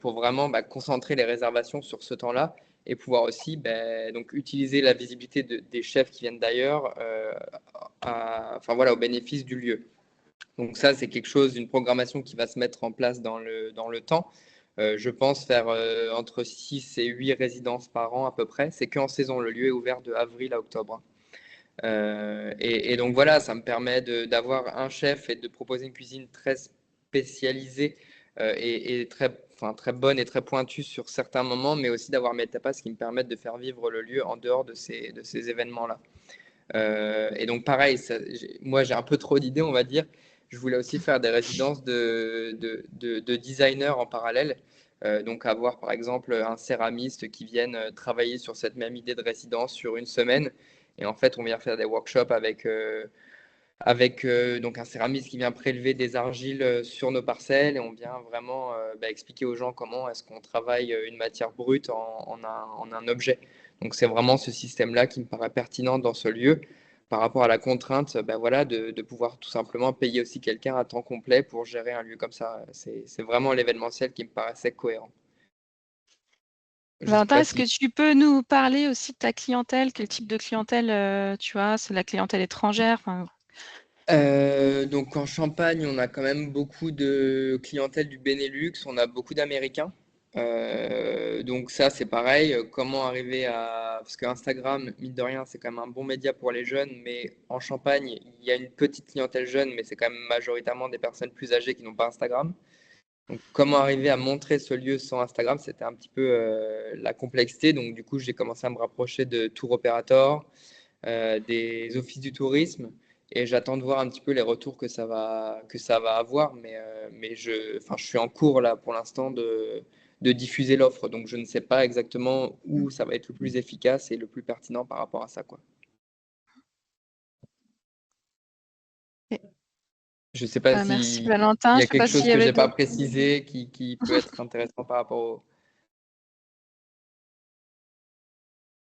pour vraiment concentrer les réservations sur ce temps-là et pouvoir aussi donc utiliser la visibilité des chefs qui viennent d'ailleurs au bénéfice du lieu. Donc ça, c'est quelque chose, une programmation qui va se mettre en place dans le temps. Je pense faire entre 6 et 8 résidences par an à peu près. C'est qu'en saison, le lieu est ouvert de avril à octobre. Donc voilà, ça me permet d'avoir un chef et de proposer une cuisine très spécialisée et très bonne et très pointue sur certains moments, mais aussi d'avoir mes tapas qui me permettent de faire vivre le lieu en dehors de ces événements-là. Et donc pareil, moi j'ai un peu trop d'idées, on va dire. Je voulais aussi faire des résidences de designers en parallèle. Donc avoir par exemple un céramiste qui vienne travailler sur cette même idée de résidence sur une semaine. Et en fait, on vient faire des workshops avec donc un céramiste qui vient prélever des argiles sur nos parcelles et on vient vraiment expliquer aux gens comment est-ce qu'on travaille une matière brute en un objet. Donc c'est vraiment ce système-là qui me paraît pertinent dans ce lieu par rapport à la contrainte de pouvoir tout simplement payer aussi quelqu'un à temps complet pour gérer un lieu comme ça. C'est vraiment l'événementiel qui me paraissait cohérent. Je sais Valentin, pas est-ce que si. tu peux nous parler aussi de ta clientèle? Quel type de clientèle tu as? C'est la clientèle étrangère? Enfin, Donc en Champagne, on a quand même beaucoup de clientèle du Benelux, on a beaucoup d'Américains. Donc ça, c'est pareil. Comment arriver à... Parce que Instagram, mine de rien, c'est quand même un bon média pour les jeunes, mais en Champagne, il y a une petite clientèle jeune, mais c'est quand même majoritairement des personnes plus âgées qui n'ont pas Instagram. Donc comment arriver à montrer ce lieu sans Instagram, c'était un petit peu la complexité. Donc du coup, j'ai commencé à me rapprocher de tour operators, des offices du tourisme. Et j'attends de voir un petit peu les retours que ça va avoir. Mais enfin, je suis en cours là pour l'instant de diffuser l'offre. Donc je ne sais pas exactement où ça va être le plus efficace et le plus pertinent par rapport à ça, quoi. Je ne sais pas merci s'il Valentin. y Je a ne sais pas quelque chose s'il y que avait j'ai pas d'autres. précisé qui peut être intéressant par rapport au...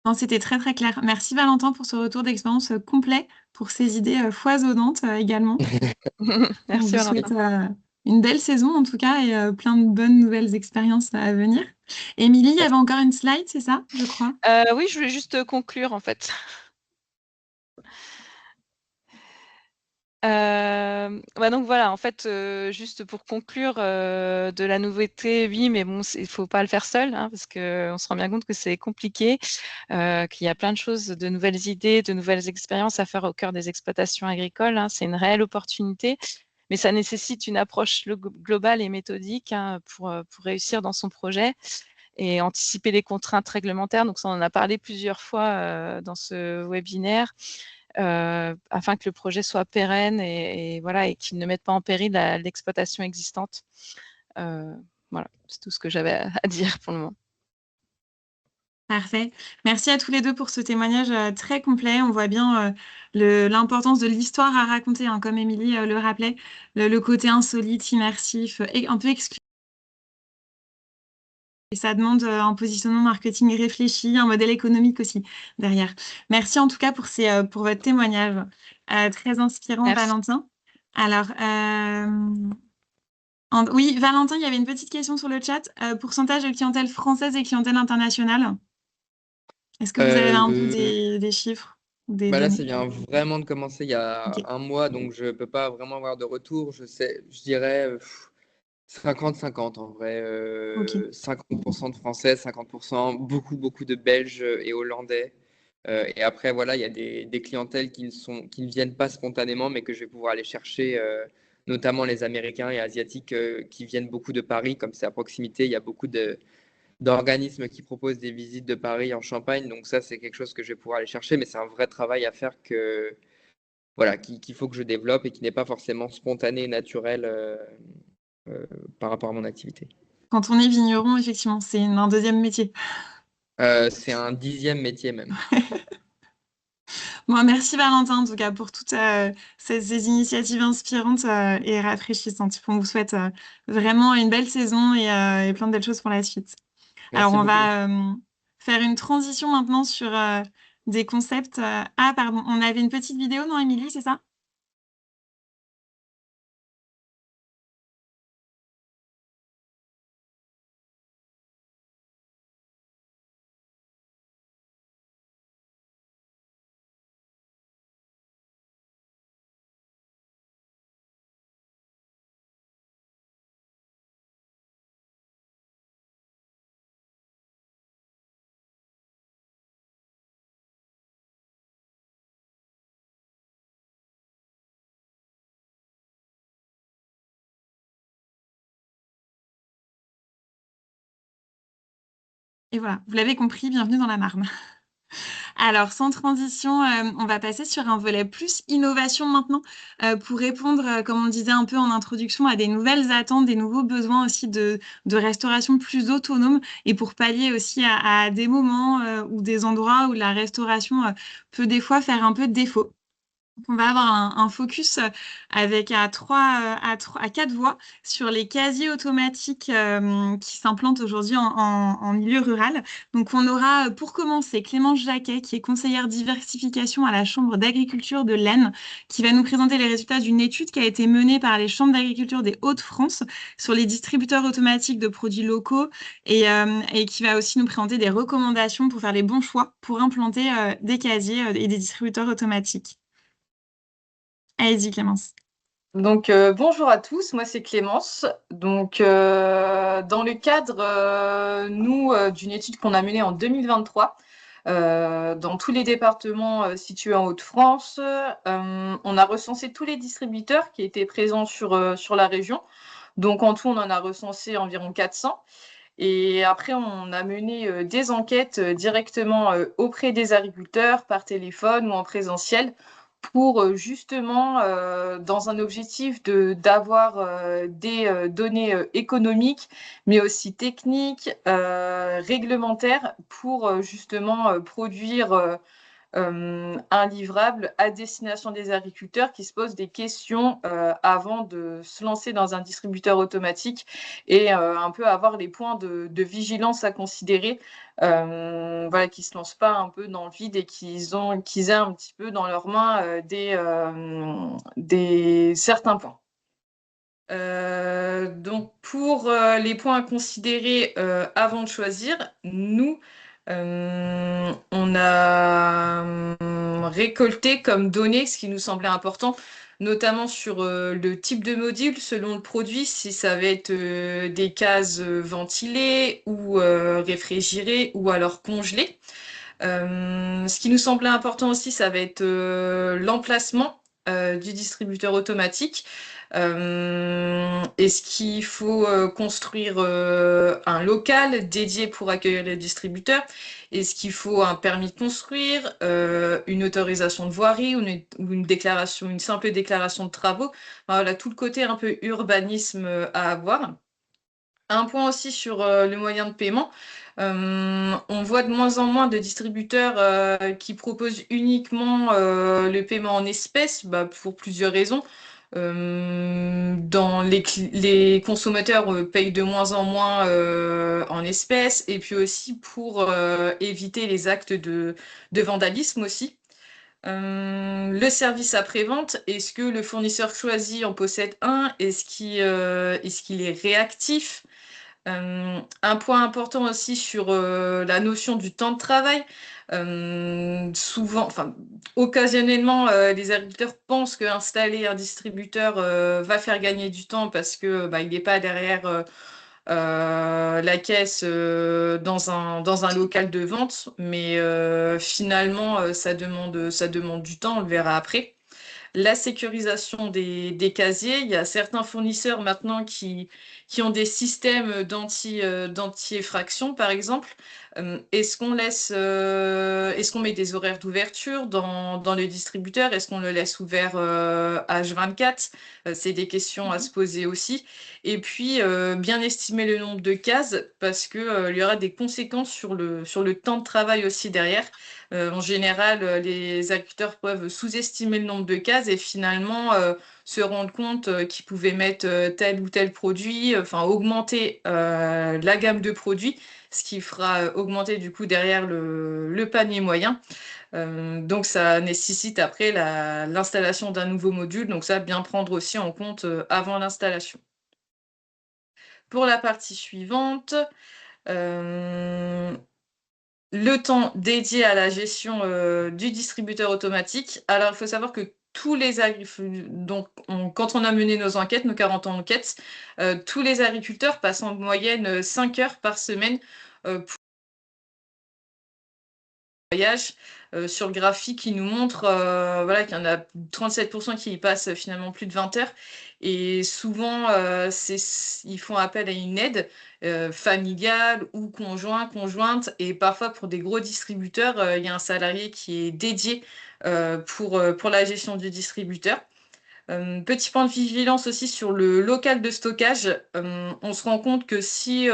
Non, c'était très très clair. Merci Valentin pour ce retour d'expérience complet, pour ces idées foisonnantes également. On Merci vous souhaite Valentin. une belle saison en tout cas et plein de bonnes nouvelles expériences à venir. Émilie, il y avait encore une slide, c'est ça, je crois? Oui, je voulais juste conclure en fait. Donc voilà, en fait, juste pour conclure, de la nouveauté, oui, mais bon, il faut pas le faire seul, hein, parce qu'on se rend bien compte que c'est compliqué, qu'il y a plein de choses, de nouvelles idées, de nouvelles expériences à faire au cœur des exploitations agricoles, hein. C'est une réelle opportunité, mais ça nécessite une approche globale et méthodique, hein, pour réussir dans son projet et anticiper les contraintes réglementaires. Donc ça, on en a parlé plusieurs fois dans ce webinaire. Afin que le projet soit pérenne et voilà, et qu'il ne mette pas en péril l'exploitation existante. Voilà, c'est tout ce que j'avais à dire pour le moment. Parfait. Merci à tous les deux pour ce témoignage très complet. On voit bien l'importance de l'histoire à raconter, hein, comme Émilie le rappelait, le côté insolite, immersif, et un peu exclusif. Et ça demande un positionnement marketing réfléchi, un modèle économique aussi derrière. Merci en tout cas pour votre témoignage très inspirant, Merci. Valentin. Alors, oui, Valentin, il y avait une petite question sur le chat. Pourcentage de clientèle française et clientèle internationale? Est-ce que vous avez un peu Euh, des chiffres ou des Bah là, ça données? vient vraiment de commencer il y a Ok, un mois, donc je peux pas vraiment avoir de retour. Je dirais 50-50 en vrai. ok. 50% de Français, 50%, beaucoup de Belges et Hollandais. Et après, voilà, il y a des clientèles qui ne viennent pas spontanément, mais que je vais pouvoir aller chercher, notamment les Américains et Asiatiques qui viennent beaucoup de Paris, comme c'est à proximité. Il y a beaucoup d'organismes qui proposent des visites de Paris en Champagne. Donc ça, c'est quelque chose que je vais pouvoir aller chercher, mais c'est un vrai travail à faire voilà, qu'il faut que je développe et qui n'est pas forcément spontané et naturel euh, par rapport à mon activité. Quand on est vigneron, effectivement, c'est un deuxième métier. C'est un 10e métier même. Bon, merci Valentin, en tout cas, pour toutes ces initiatives inspirantes et rafraîchissantes. On vous souhaite vraiment une belle saison et plein de belles choses pour la suite. Alors, Merci on beaucoup. va faire une transition maintenant sur des concepts. Ah, pardon, on avait une petite vidéo, non, Émilie, c'est ça? Et voilà, vous l'avez compris, bienvenue dans la Marne. Alors, sans transition, on va passer sur un volet plus innovation maintenant, pour répondre, comme on disait un peu en introduction, à des nouvelles attentes, des nouveaux besoins aussi de restauration plus autonome et pour pallier aussi à des moments ou des endroits où la restauration peut des fois faire un peu défaut. On va avoir un focus avec à 4 voies sur les casiers automatiques qui s'implantent aujourd'hui en milieu rural. Donc, on aura pour commencer Clémence Jacquet, qui est conseillère diversification à la Chambre d'agriculture de l'Aisne, qui va nous présenter les résultats d'une étude qui a été menée par les chambres d'agriculture des Hauts-de-France sur les distributeurs automatiques de produits locaux et qui va aussi nous présenter des recommandations pour faire les bons choix pour implanter des casiers et des distributeurs automatiques. Allez-y, Clémence. Donc, bonjour à tous, moi c'est Clémence. Donc, dans le cadre, d'une étude qu'on a menée en 2023, dans tous les départements situés en Hauts-de-France, on a recensé tous les distributeurs qui étaient présents sur la région. Donc, en tout, on en a recensé environ 400. Et après, on a mené des enquêtes directement auprès des agriculteurs, par téléphone ou en présentiel, pour justement, dans un objectif d'avoir des données économiques, mais aussi techniques, réglementaires, pour justement produire un livrable à destination des agriculteurs qui se posent des questions avant de se lancer dans un distributeur automatique et un peu avoir les points de vigilance à considérer, voilà, qu'ils ne se lancent pas un peu dans le vide et qu'ils aient un petit peu dans leurs mains des certains points. Donc pour les points à considérer avant de choisir, nous, on a récolté comme données ce qui nous semblait important, notamment sur le type de module selon le produit, si ça va être des cases ventilées ou réfrigérées ou alors congelées. Ce qui nous semblait important aussi, ça va être l'emplacement du distributeur automatique. Est-ce qu'il faut construire un local dédié pour accueillir les distributeurs? Est-ce qu'il faut un permis de construire, une autorisation de voirie ou une déclaration, une simple déclaration de travaux? Voilà, tout le côté un peu urbanisme à avoir. Un point aussi sur le moyen de paiement. On voit de moins en moins de distributeurs qui proposent uniquement le paiement en espèces, pour plusieurs raisons. Les consommateurs payent de moins en moins en espèces, et puis aussi pour éviter les actes de vandalisme aussi. Le service après-vente, est-ce que le fournisseur choisi en possède un? Est-ce qu'il est réactif? Un point important aussi sur la notion du temps de travail. Occasionnellement, les agriculteurs pensent qu'installer un distributeur va faire gagner du temps parce que il n'est pas derrière la caisse dans un local de vente, mais finalement, ça demande du temps, on le verra après. La sécurisation des casiers. Il y a certains fournisseurs maintenant qui ont des systèmes d'anti-effraction, par exemple. Est-ce qu'on met des horaires d'ouverture dans le distributeur? Est-ce qu'on le laisse ouvert H24? C'est des questions à se poser aussi. Et puis, bien estimer le nombre de cases parce qu'il y aura des conséquences sur le temps de travail aussi derrière. En général, les agriculteurs peuvent sous-estimer le nombre de cases et finalement se rendre compte qu'ils pouvaient mettre tel ou tel produit, enfin augmenter la gamme de produits, ce qui fera augmenter du coup derrière le panier moyen. Donc ça nécessite après l'installation d'un nouveau module, donc ça bien prendre aussi en compte avant l'installation. Pour la partie suivante, le temps dédié à la gestion du distributeur automatique. Alors, il faut savoir que tous les agriculteurs, donc quand on a mené nos enquêtes, nos 40 enquêtes, tous les agriculteurs passent en moyenne 5 heures par semaine pour le voyage. Sur le graphique, qui nous montre voilà, qu'il y en a 37% qui y passent finalement plus de 20 heures. Et souvent, ils font appel à une aide familiale ou conjointe. Et parfois, pour des gros distributeurs, il y a un salarié qui est dédié pour la gestion du distributeur. Petit point de vigilance aussi sur le local de stockage. On se rend compte que si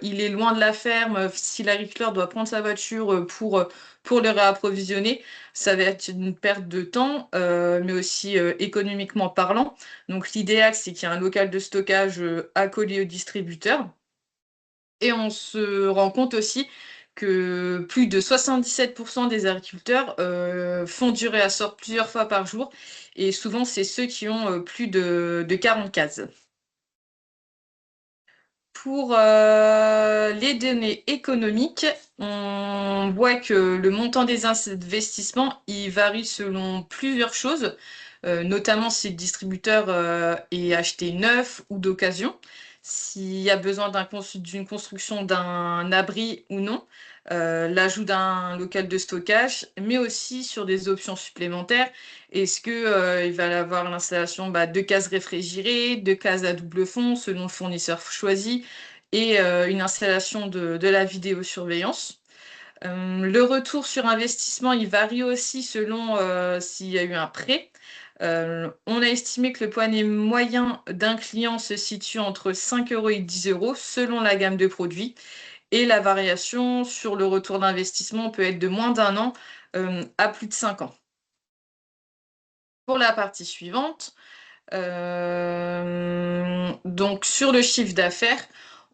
il est loin de la ferme, si l'agriculteur doit prendre sa voiture pour pour le réapprovisionner, ça va être une perte de temps, mais aussi économiquement parlant. Donc l'idéal, c'est qu'il y ait un local de stockage accolé au distributeur. Et on se rend compte aussi que plus de 77% des agriculteurs font du réassort plusieurs fois par jour. Et souvent, c'est ceux qui ont plus de 40 cases. Pour les données économiques, on voit que le montant des investissements, il varie selon plusieurs choses, notamment si le distributeur est acheté neuf ou d'occasion, s'il y a besoin d'une construction d'un abri ou non, l'ajout d'un local de stockage, mais aussi sur des options supplémentaires. Est-ce que il va y avoir l'installation de cases réfrigérées, de cases à double fond selon le fournisseur choisi, et une installation de la vidéosurveillance. Le retour sur investissement, il varie aussi selon s'il y a eu un prêt. On a estimé que le panier moyen d'un client se situe entre 5 € et 10 € selon la gamme de produits. Et la variation sur le retour d'investissement peut être de moins d'1 an à plus de 5 ans. Pour la partie suivante, donc sur le chiffre d'affaires,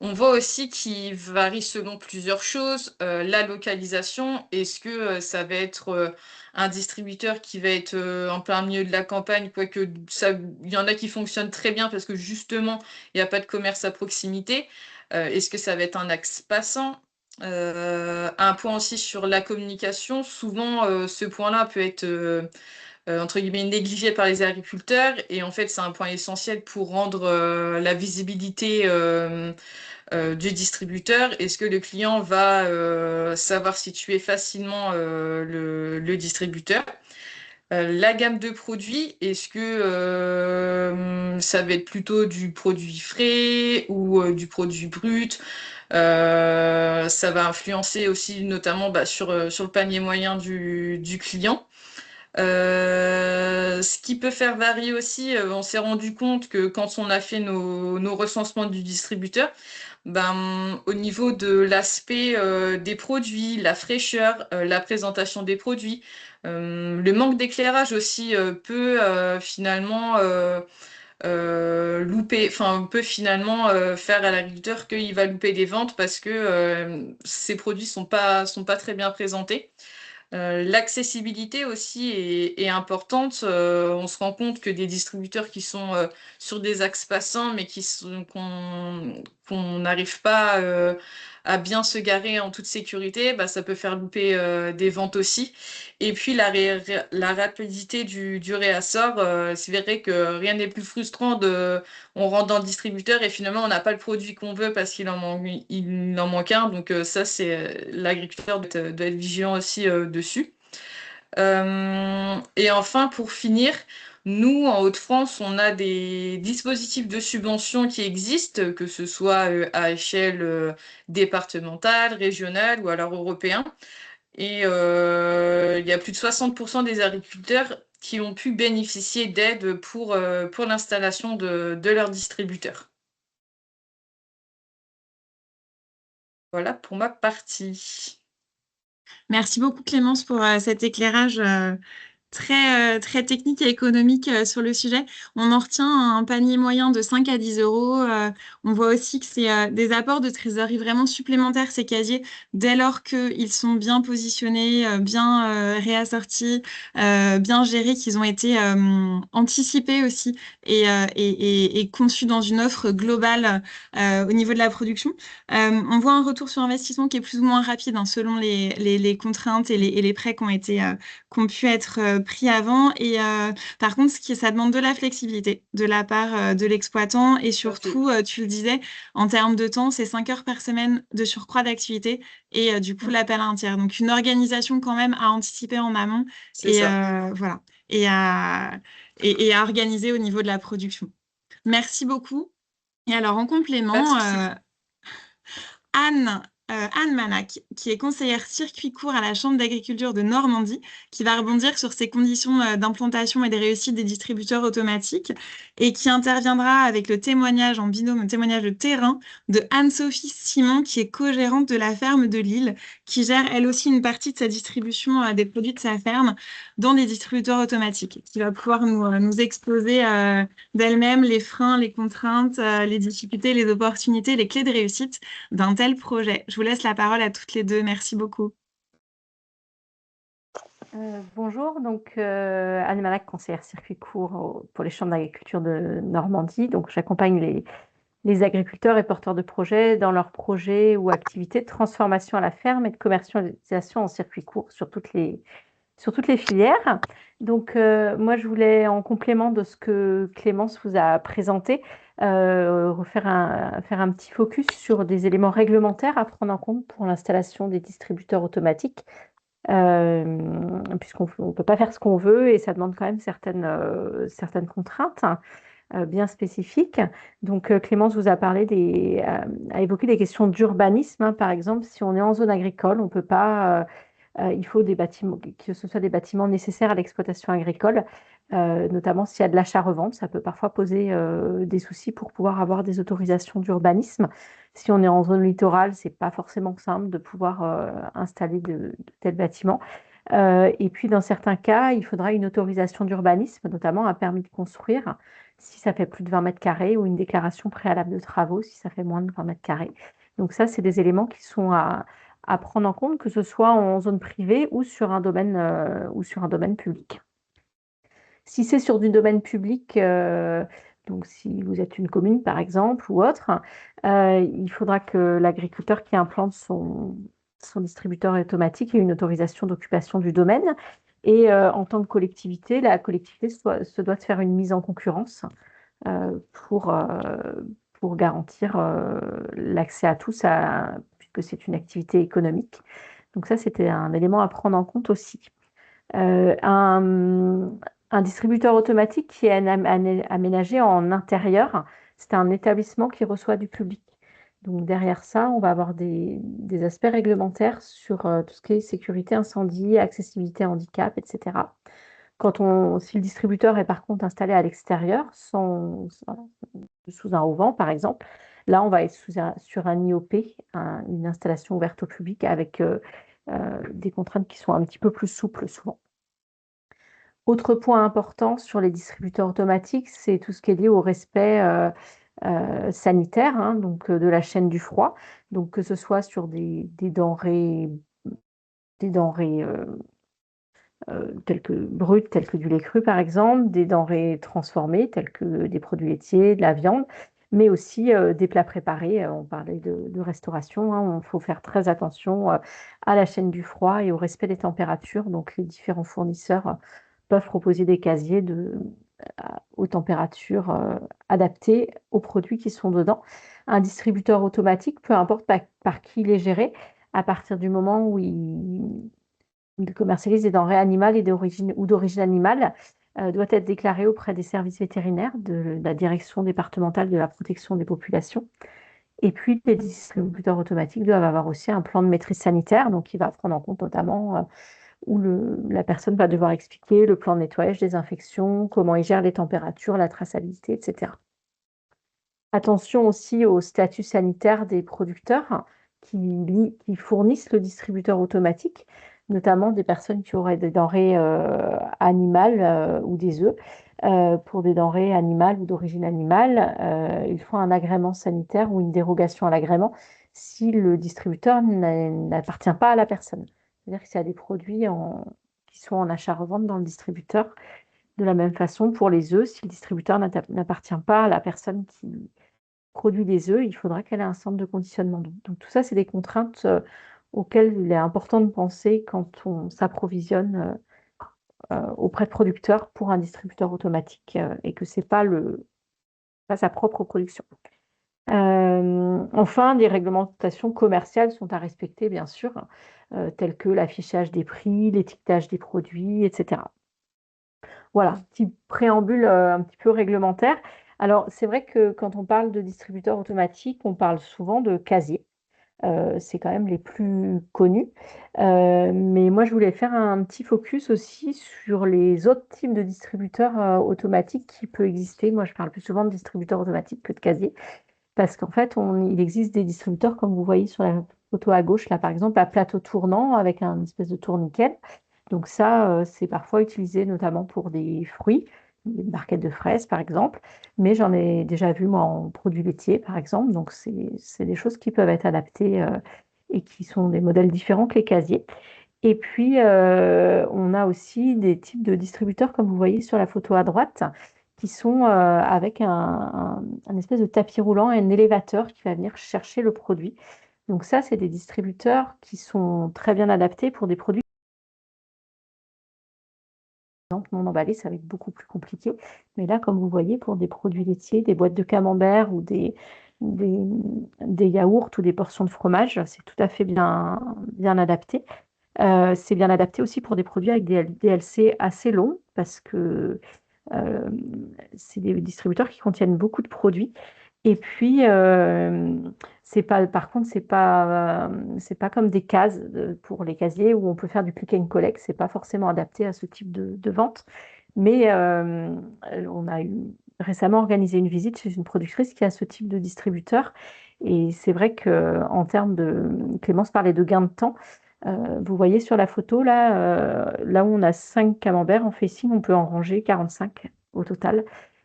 on voit aussi qu'il varie selon plusieurs choses. La localisation, est-ce que ça va être un distributeur qui va être en plein milieu de la campagne, quoique il y en a qui fonctionnent très bien parce que justement, il n'y a pas de commerce à proximité. Est-ce que ça va être un axe passant? Un point aussi sur la communication. Souvent, ce point-là peut être entre guillemets négligé par les agriculteurs, et en fait c'est un point essentiel pour rendre la visibilité du distributeur. Est-ce que le client va savoir situer facilement le distributeur? La gamme de produits, est-ce que ça va être plutôt du produit frais ou du produit brut? Ça va influencer aussi notamment sur le panier moyen du client. Ce qui peut faire varier aussi, on s'est rendu compte que quand on a fait nos recensements du distributeur, au niveau de l'aspect des produits, la fraîcheur, la présentation des produits, le manque d'éclairage aussi peut finalement peut finalement faire à l'agriculteur qu'il va louper des ventes parce que ces produits sont pas très bien présentés. L'accessibilité aussi est importante. On se rend compte que des distributeurs qui sont sur des axes passants, mais qu'on n'arrive pas à bien se garer en toute sécurité, ça peut faire louper des ventes aussi. Et puis la rapidité du réassort, c'est vrai que rien n'est plus frustrant on rentre dans le distributeur et finalement on n'a pas le produit qu'on veut parce qu'il en manque un. Donc ça, l'agriculteur doit être vigilant aussi dessus. Et enfin, pour finir, nous, en Hauts-de-France, on a des dispositifs de subvention qui existent, que ce soit à échelle départementale, régionale ou alors européen. Et il y a plus de 60% des agriculteurs qui ont pu bénéficier d'aides pour l'installation de leurs distributeurs. Voilà pour ma partie. Merci beaucoup Clémence pour cet éclairage très technique et économique sur le sujet. On en retient un panier moyen de 5 à 10 euros. On voit aussi que c'est des apports de trésorerie vraiment supplémentaires, ces casiers, dès lors qu'ils sont bien positionnés, bien réassortis, bien gérés, qu'ils ont été anticipés aussi et conçus dans une offre globale au niveau de la production. On voit un retour sur investissement qui est plus ou moins rapide selon les contraintes et les prêts qui ont pu être pris avant. Et par contre, ça demande de la flexibilité de la part de l'exploitant. Et surtout, tu le disais, en termes de temps, c'est 5 heures par semaine de surcroît d'activité et du coup, l'appel à un tiers. Donc, une organisation quand même à anticiper en amont voilà, et à organiser au niveau de la production. Merci beaucoup. Et alors, en complément, Anne Anne Manac, qui est conseillère circuit court à la Chambre d'agriculture de Normandie, qui va rebondir sur ces conditions d'implantation et des réussites des distributeurs automatiques et qui interviendra avec le témoignage en binôme, le témoignage de terrain de Anne-Sophie Simon, qui est co-gérante de la ferme de Lille, qui gère elle aussi une partie de sa distribution des produits de sa ferme dans des distributeurs automatiques, qui va pouvoir nous exposer d'elle-même les freins, les contraintes, les difficultés, les opportunités, les clés de réussite d'un tel projet. Je vous laisse la parole à toutes les deux. Merci beaucoup. Bonjour, donc Anne Malac, conseillère circuit court pour les chambres d'agriculture de Normandie. Donc j'accompagne les agriculteurs et porteurs de projets dans leurs projets ou activités de transformation à la ferme et de commercialisation en circuit court sur toutes les filières. Donc moi je voulais, en complément de ce que Clémence vous a présenté, faire un petit focus sur des éléments réglementaires à prendre en compte pour l'installation des distributeurs automatiques. Puisqu'on ne peut pas faire ce qu'on veut et ça demande quand même certaines contraintes bien spécifiques. Donc Clémence vous a a évoqué des questions d'urbanisme, hein. Par exemple, si on est en zone agricole, on peut pas, il faut des bâtiments, que ce soit des bâtiments nécessaires à l'exploitation agricole, notamment s'il y a de l'achat-revente. Ça peut parfois poser des soucis pour pouvoir avoir des autorisations d'urbanisme. Si on est en zone littorale, c'est pas forcément simple de pouvoir installer de tels bâtiments. Et puis, dans certains cas, il faudra une autorisation d'urbanisme, notamment un permis de construire, si ça fait plus de 20 mètres carrés, ou une déclaration préalable de travaux, si ça fait moins de 20 mètres carrés. Donc ça, c'est des éléments qui sont à prendre en compte, que ce soit en zone privée ou sur un domaine public. Si c'est sur du domaine public, donc si vous êtes une commune par exemple ou autre, il faudra que l'agriculteur qui implante son distributeur automatique ait une autorisation d'occupation du domaine. Et en tant que collectivité, la collectivité se doit de faire une mise en concurrence pour garantir l'accès à tous, puisque c'est une activité économique. Donc ça, c'était un élément à prendre en compte aussi. Un distributeur automatique qui est aménagé en intérieur, c'est un établissement qui reçoit du public. Donc derrière ça, on va avoir des aspects réglementaires sur tout ce qui est sécurité incendie, accessibilité handicap, etc. Si le distributeur est par contre installé à l'extérieur, sous un auvent par exemple, là on va être sur un IOP, une installation ouverte au public avec des contraintes qui sont un petit peu plus souples souvent. Autre point important sur les distributeurs automatiques, c'est tout ce qui est lié au respect sanitaire, hein, donc de la chaîne du froid. Donc que ce soit sur des denrées telles que brutes, telles que du lait cru par exemple, des denrées transformées telles que des produits laitiers, de la viande, mais aussi des plats préparés. On parlait de restauration, hein, il faut faire très attention à la chaîne du froid et au respect des températures. Donc les différents fournisseurs peuvent proposer des casiers aux températures adaptées aux produits qui sont dedans. Un distributeur automatique, peu importe par qui il est géré, à partir du moment où il commercialise des denrées animales ou d'origine animale, doit être déclaré auprès des services vétérinaires de la direction départementale de la protection des populations. Et puis, les distributeurs automatiques doivent avoir aussi un plan de maîtrise sanitaire, donc il va prendre en compte notamment où la personne va devoir expliquer le plan de nettoyage, désinfection, comment il gère les températures, la traçabilité, etc. Attention aussi au statut sanitaire des producteurs qui fournissent le distributeur automatique, notamment des personnes qui auraient des denrées animales ou des œufs. Pour des denrées animales ou d'origine animale, il faut un agrément sanitaire ou une dérogation à l'agrément si le distributeur n'appartient pas à la personne. C'est-à-dire que s'il y a des produits qui sont en achat-revente dans le distributeur, de la même façon pour les œufs, si le distributeur n'appartient pas à la personne qui produit les œufs, il faudra qu'elle ait un centre de conditionnement. Donc tout ça, c'est des contraintes auxquelles il est important de penser quand on s'approvisionne auprès de producteurs pour un distributeur automatique et que ce n'est pas sa propre production. Enfin, des réglementations commerciales sont à respecter, bien sûr, telles que l'affichage des prix, l'étiquetage des produits, etc. Voilà, petit préambule un petit peu réglementaire. Alors, c'est vrai que quand on parle de distributeur automatique, on parle souvent de casier. C'est quand même les plus connus. Mais moi, je voulais faire un petit focus aussi sur les autres types de distributeurs automatiques qui peuvent exister. Moi, je parle plus souvent de distributeurs automatiques que de casiers. Parce qu'en fait, il existe des distributeurs, comme vous voyez sur la photo à gauche, là par exemple, à plateau tournant avec un espèce de tourniquet. Donc ça, c'est parfois utilisé notamment pour des fruits, des barquettes de fraises par exemple. Mais j'en ai déjà vu moi en produits laitiers par exemple. Donc c'est des choses qui peuvent être adaptées et qui sont des modèles différents que les casiers. Et puis, on a aussi des types de distributeurs, comme vous voyez sur la photo à droite, qui sont avec un espèce de tapis roulant et un élévateur qui va venir chercher le produit. Donc ça, c'est des distributeurs qui sont très bien adaptés pour des produits. Par exemple, non emballés, ça va être beaucoup plus compliqué. Mais là, comme vous voyez, pour des produits laitiers, des boîtes de camembert ou des yaourts ou des portions de fromage, c'est tout à fait bien adapté. C'est bien adapté aussi pour des produits avec des DLC assez longs parce que c'est des distributeurs qui contiennent beaucoup de produits. Et puis, par contre, c'est pas comme des cases pour les casiers où on peut faire du click and collect. C'est pas forcément adapté à ce type de vente. Mais on a récemment organisé une visite chez une productrice qui a ce type de distributeur. Et c'est vrai qu'en termes Clémence parlait de gain de temps. Vous voyez sur la photo, là où on a 5 camemberts en facing, on peut en ranger 45 au total.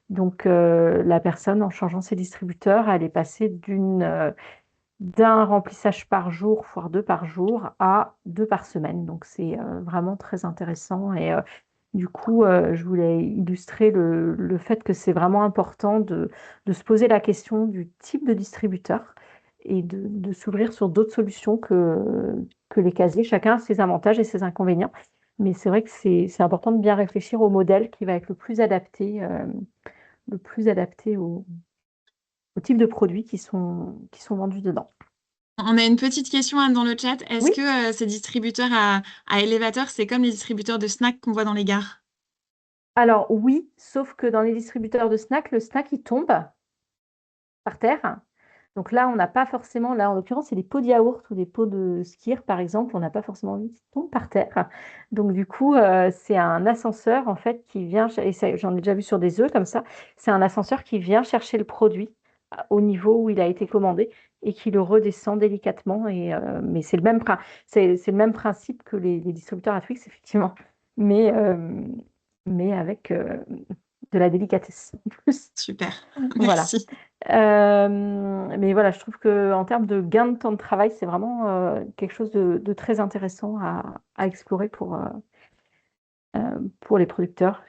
Donc, la personne, en changeant ses distributeurs, elle est passée d'un remplissage par jour, voire 2 par jour, à 2 par semaine. Donc, c'est vraiment très intéressant. Et du coup, je voulais illustrer le fait que c'est vraiment important de se poser la question du type de distributeur et de s'ouvrir sur d'autres solutions que les casiers. Chacun a ses avantages et ses inconvénients. Mais c'est vrai que c'est important de bien réfléchir au modèle qui va être le plus adapté au type de produits qui sont vendus dedans. On a une petite question, Anne, dans le chat. Est-ce Oui, que ces distributeurs à élévateur, c'est comme les distributeurs de snacks qu'on voit dans les gares? alors oui, sauf que dans les distributeurs de snacks, le snack, il tombe par terre. Donc là, on n'a pas forcément, là en l'occurrence, c'est des pots de yaourt ou des pots de skyr, par exemple, on n'a pas forcément envie qu'ils tombent par terre. Donc du coup, c'est un ascenseur en fait qui vient, et j'en ai déjà vu sur des œufs comme ça, c'est un ascenseur qui vient chercher le produit au niveau où il a été commandé et qui le redescend délicatement. Mais c'est le même principe que les distributeurs à Twix, effectivement, mais, mais avec de la délicatesse en plus. Super, Voilà. merci. Mais voilà, je trouve qu'en termes de gain de temps de travail, c'est vraiment quelque chose de très intéressant à explorer pour les producteurs.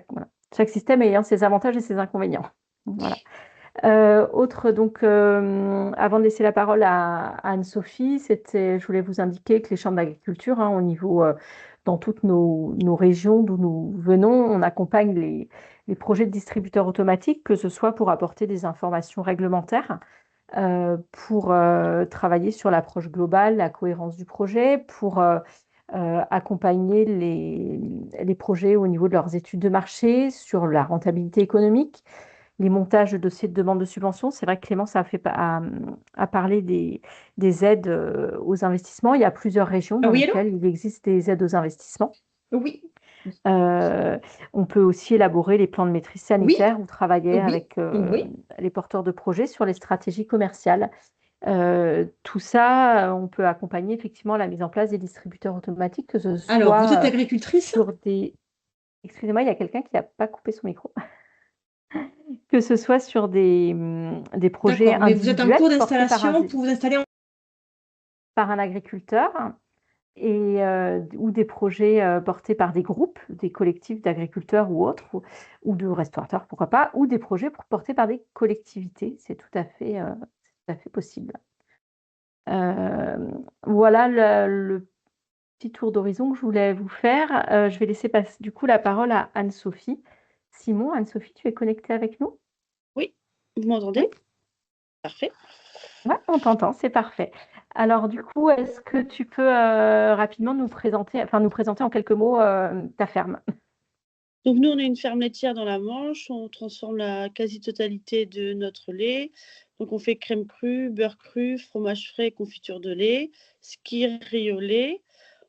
Voilà. Chaque système ayant ses avantages et ses inconvénients. Voilà. Donc, avant de laisser la parole à Anne-Sophie, je voulais vous indiquer que les chambres d'agriculture, hein, au niveau, dans toutes nos régions d'où nous venons, on accompagne les projets de distributeurs automatiques, que ce soit pour apporter des informations réglementaires, pour travailler sur l'approche globale, la cohérence du projet, pour accompagner les projets au niveau de leurs études de marché, sur la rentabilité économique, les montages de dossiers de demande de subvention. C'est vrai que Clémence a parlé des aides aux investissements. Il y a plusieurs régions dans Oui, allô? lesquelles il existe des aides aux investissements. Oui, On peut aussi élaborer les plans de maîtrise sanitaire ou travailler oui, avec oui. les porteurs de projets sur les stratégies commerciales. Tout ça, on peut accompagner effectivement la mise en place des distributeurs automatiques, que ce Alors, vous êtes soit agricultrice? sur des... Excusez-moi, il y a quelqu'un qui n'a pas coupé son micro. Que ce soit sur des projets D'accord, mais vous êtes en individuels cours portés d'installation pour vous installer en... par un agriculteur ou des projets portés par des groupes, des collectifs d'agriculteurs ou autres, ou de restaurateurs, pourquoi pas, ou des projets portés par des collectivités. C'est tout à fait possible. Voilà le petit tour d'horizon que je voulais vous faire. Je vais laisser passer du coup la parole à Anne-Sophie. Simon, Anne-Sophie, tu es connectée avec nous? Oui, vous m'entendez? Oui. Parfait. Ouais, on t'entend, c'est parfait. Alors du coup, est-ce que tu peux rapidement nous présenter en quelques mots ta ferme? Donc nous, on est une ferme laitière dans la Manche, on transforme la quasi-totalité de notre lait. Donc on fait crème crue, beurre cru, fromage frais, confiture de lait, skyr, riz au lait.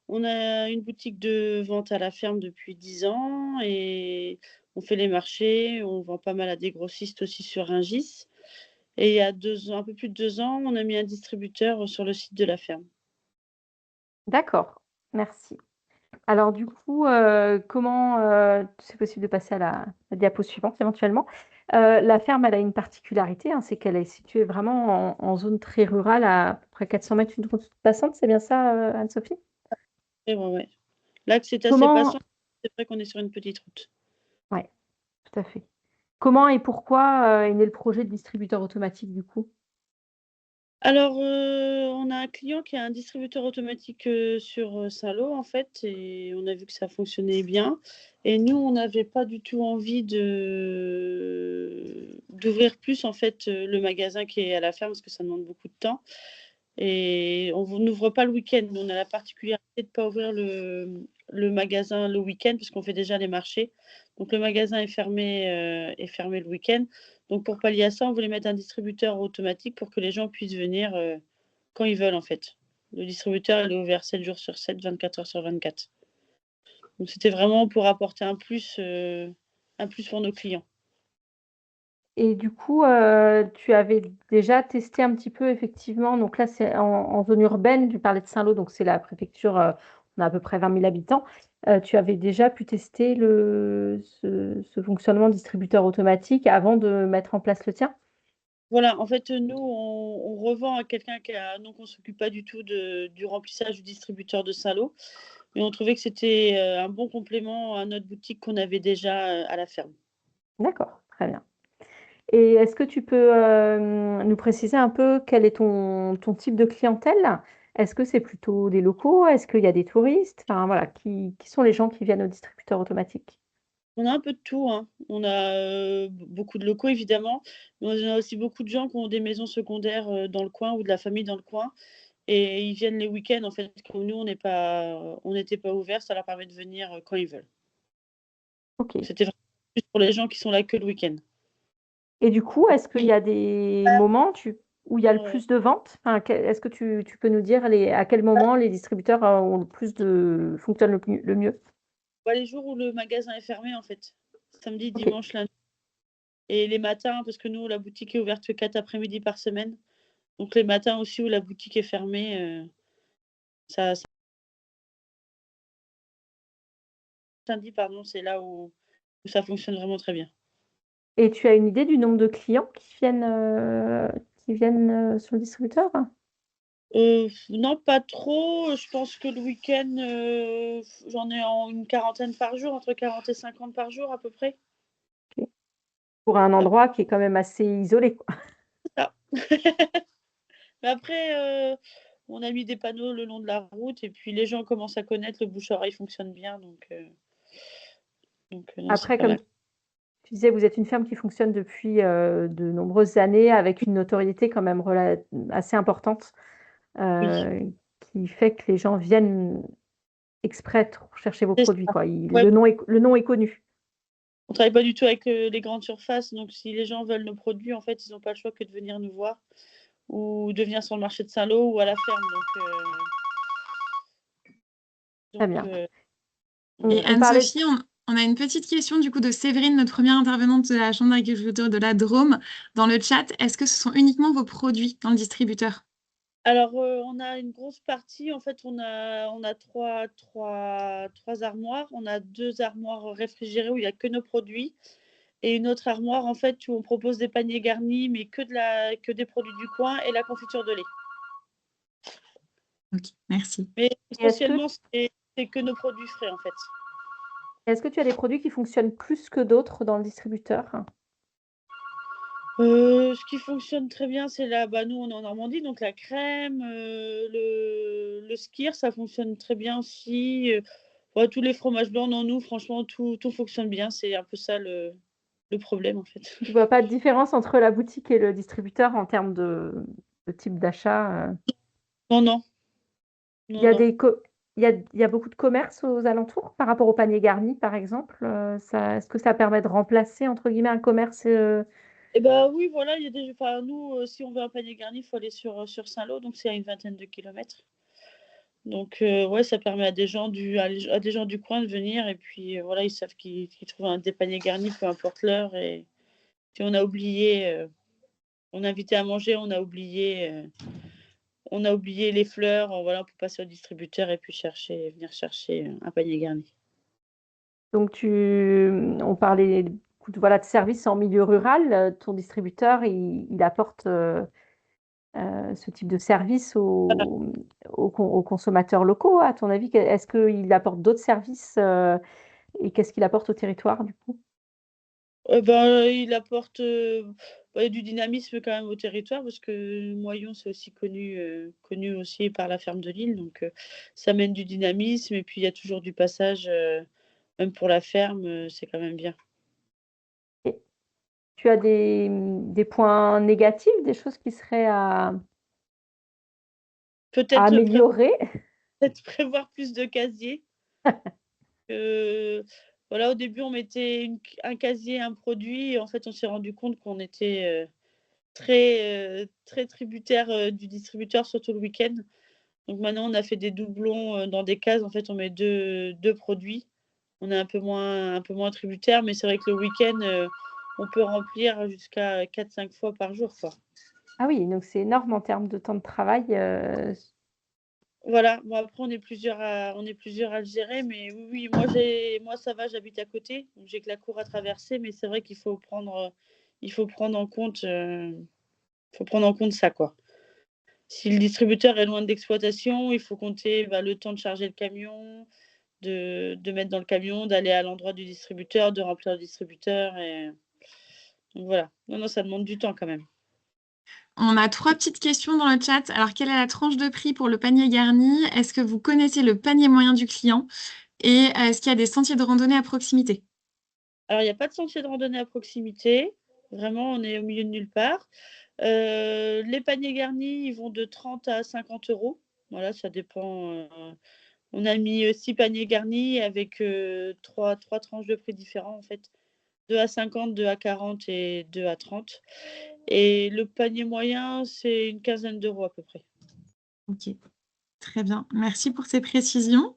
On a une boutique de vente à la ferme depuis 10 ans et on fait les marchés, on vend pas mal à des grossistes aussi sur Rungis. Et il y a 2 ans, un peu plus de 2 ans, on a mis un distributeur sur le site de la ferme. D'accord, merci. Alors du coup, comment, c'est possible de passer à la diapo suivante éventuellement. La ferme, elle a une particularité, hein, c'est qu'elle est située vraiment en zone très rurale, à peu près 400 mètres d'une route passante, c'est bien ça, Anne-Sophie? Et ouais. Là que c'est assez Comment passant, c'est vrai qu'on est sur une petite route. Ouais, tout à fait. Comment et pourquoi, est né le projet de distributeur automatique du coup? Alors, on a un client qui a un distributeur automatique, sur, Saint-Lô en fait et on a vu que ça fonctionnait bien et nous, on n'avait pas du tout envie d'ouvrir plus en fait, le magasin qui est à la ferme parce que ça demande beaucoup de temps et on n'ouvre pas le week-end. Nous, on a la particularité de ne pas ouvrir le magasin le week-end puisqu'on fait déjà les marchés. Donc le magasin est fermé le week-end. Donc pour pallier à ça, on voulait mettre un distributeur automatique pour que les gens puissent venir, quand ils veulent en fait. Le distributeur, il est ouvert 7 jours sur 7, 24 heures sur 24. Donc c'était vraiment pour apporter un plus pour nos clients. Et du coup, tu avais déjà testé un petit peu effectivement, donc là c'est en zone urbaine, tu parlais de Saint-Lô, donc c'est la préfecture, on a à peu près 20 000 habitants. Tu avais déjà pu tester ce fonctionnement distributeur automatique avant de mettre en place le tien? Voilà, en fait, nous, on revend à quelqu'un donc on s'occupe pas du tout du remplissage du distributeur de Saint-Lô, mais on trouvait que c'était, un bon complément à notre boutique qu'on avait déjà, à la ferme. D'accord, très bien. Et est-ce que tu peux, nous préciser un peu quel est ton type de clientèle? Est-ce que c'est plutôt des locaux? Est-ce qu'il y a des touristes? Enfin voilà, qui sont les gens qui viennent au distributeur automatique? On a un peu de tout, hein. On a, beaucoup de locaux évidemment, mais on a aussi beaucoup de gens qui ont des maisons secondaires, dans le coin ou de la famille dans le coin et ils viennent les week-ends en fait. Comme nous, on n'était pas ouverts, ça leur permet de venir, quand ils veulent. OK. C'était vraiment plus pour les gens qui sont là que le week-end. Et du coup, est-ce qu'il y a des moments où il y a le Ouais. plus de ventes? Enfin, est-ce que tu peux nous dire à quel moment les distributeurs ont le plus fonctionnent le mieux? Bah, les jours où le magasin est fermé en fait, samedi, OK. dimanche, lundi et les matins parce que nous, la boutique est ouverte que 4 après-midi par semaine. Donc les matins aussi où la boutique est fermée, ça samedi pardon, c'est là où ça fonctionne vraiment très bien. Et tu as une idée du nombre de clients qui viennent, sur le distributeur? Non, pas trop. Je pense que le week-end, j'en ai une quarantaine par jour, entre 40 et 50 par jour à peu près. OK. Pour un endroit qui est quand même assez isolé, quoi. C'est ça. Mais après, on a mis des panneaux le long de la route et puis les gens commencent à connaître, le bouche-oreille fonctionne bien non, c'est Après, pas comme mal. tu disais, vous êtes une ferme qui fonctionne depuis, de nombreuses années avec une notoriété quand même assez importante, Oui. qui fait que les gens viennent exprès pour chercher vos C'est produits, ça. quoi. Ouais, Le nom est connu. on travaille pas du tout avec, les grandes surfaces, donc si les gens veulent nos produits, en fait, ils ont pas le choix que de venir nous voir ou de venir sur le marché de Saint-Lô ou à la ferme Très donc bien. heu, Et On parlait Anne-Sophie, on a une petite question du coup de Séverine, notre première intervenante de la Chambre d'agriculture de la Drôme, dans le chat. Est-ce que ce sont uniquement vos produits dans le distributeur? alors, on a une grosse partie, en fait, on a trois armoires. On a 2 armoires réfrigérées où il y a que nos produits et une autre armoire, en fait, où on propose des paniers garnis, mais que des produits du coin et la confiture de lait. Ok, merci. Mais et essentiellement, c'est que nos produits frais, en fait. est-ce que tu as des produits qui fonctionnent plus que d'autres dans le distributeur? Ce qui fonctionne très bien, c'est nous, on est en Normandie, donc la crème, le skyr, ça fonctionne très bien aussi, ouais, tous les fromages blancs, non, nous, franchement, tout fonctionne bien. C'est un peu ça le problème, en fait. Tu vois pas de différence entre la boutique et le distributeur en termes de type d'achat? Non, non. Il Non, y a non. il y a beaucoup de commerces aux alentours par rapport au panier garni, par exemple. Est-ce que ça permet de remplacer, entre guillemets, un commerce? Eh ben oui, voilà, il y a des, enfin, nous, si on veut un panier garni, il faut aller sur Saint-Lô, donc c'est à une vingtaine de kilomètres. Donc ouais, ça permet à des gens à des gens du coin de venir et puis voilà, ils savent qu'ils trouvent des paniers garnis, peu importe l'heure. Et si on a oublié, on est invité à manger, on a oublié les fleurs, voilà, on peut passer au distributeur et puis venir chercher un panier garni. Donc on parlait voilà, de services en milieu rural. Ton distributeur, il apporte ce type de service aux consommateurs locaux, à ton avis? Est-ce qu'il apporte d'autres services et qu'est-ce qu'il apporte au territoire, du coup? Ben, il apporte du dynamisme quand même au territoire parce que Moyon, c'est aussi connu aussi par la ferme de Lille. Donc, ça mène du dynamisme et puis il y a toujours du passage, même pour la ferme, c'est quand même bien. Et tu as des points négatifs, des choses qui seraient à Peut-être améliorer? peut-être prévoir plus de casiers. Voilà, au début, on mettait un casier, un produit et en fait, on s'est rendu compte qu'on était très tributaire du distributeur, surtout le week-end. Donc maintenant, on a fait des doublons dans des cases. En fait, on met deux produits. On est un peu moins tributaire, mais c'est vrai que le week-end, on peut remplir jusqu'à 4-5 fois par jour, quoi. Ah oui, donc c'est énorme en termes de temps de travail. Voilà. Bon, après, on est plusieurs à le gérer, mais oui, moi ça va, j'habite à côté, donc j'ai que la cour à traverser, mais c'est vrai qu'il faut prendre en compte, ça, quoi. Si le distributeur est loin de l'exploitation, il faut compter le temps de charger le camion, de mettre dans le camion, d'aller à l'endroit du distributeur, de remplir le distributeur. Et donc voilà. Non, ça demande du temps quand même. On a 3 petites questions dans le chat. Alors, quelle est la tranche de prix pour le panier garni? Est-ce que vous connaissez le panier moyen du client? Et est-ce qu'il y a des sentiers de randonnée à proximité? Alors, il n'y a pas de sentier de randonnée à proximité. Vraiment, on est au milieu de nulle part. Les paniers garnis, ils vont de 30 à 50 euros. Voilà, ça dépend. On a mis 6 paniers garnis avec trois tranches de prix différents, en fait. 2 à 50, 2 à 40 et 2 à 30. Et le panier moyen, c'est une quinzaine d'euros à peu près. Ok, très bien. Merci pour ces précisions.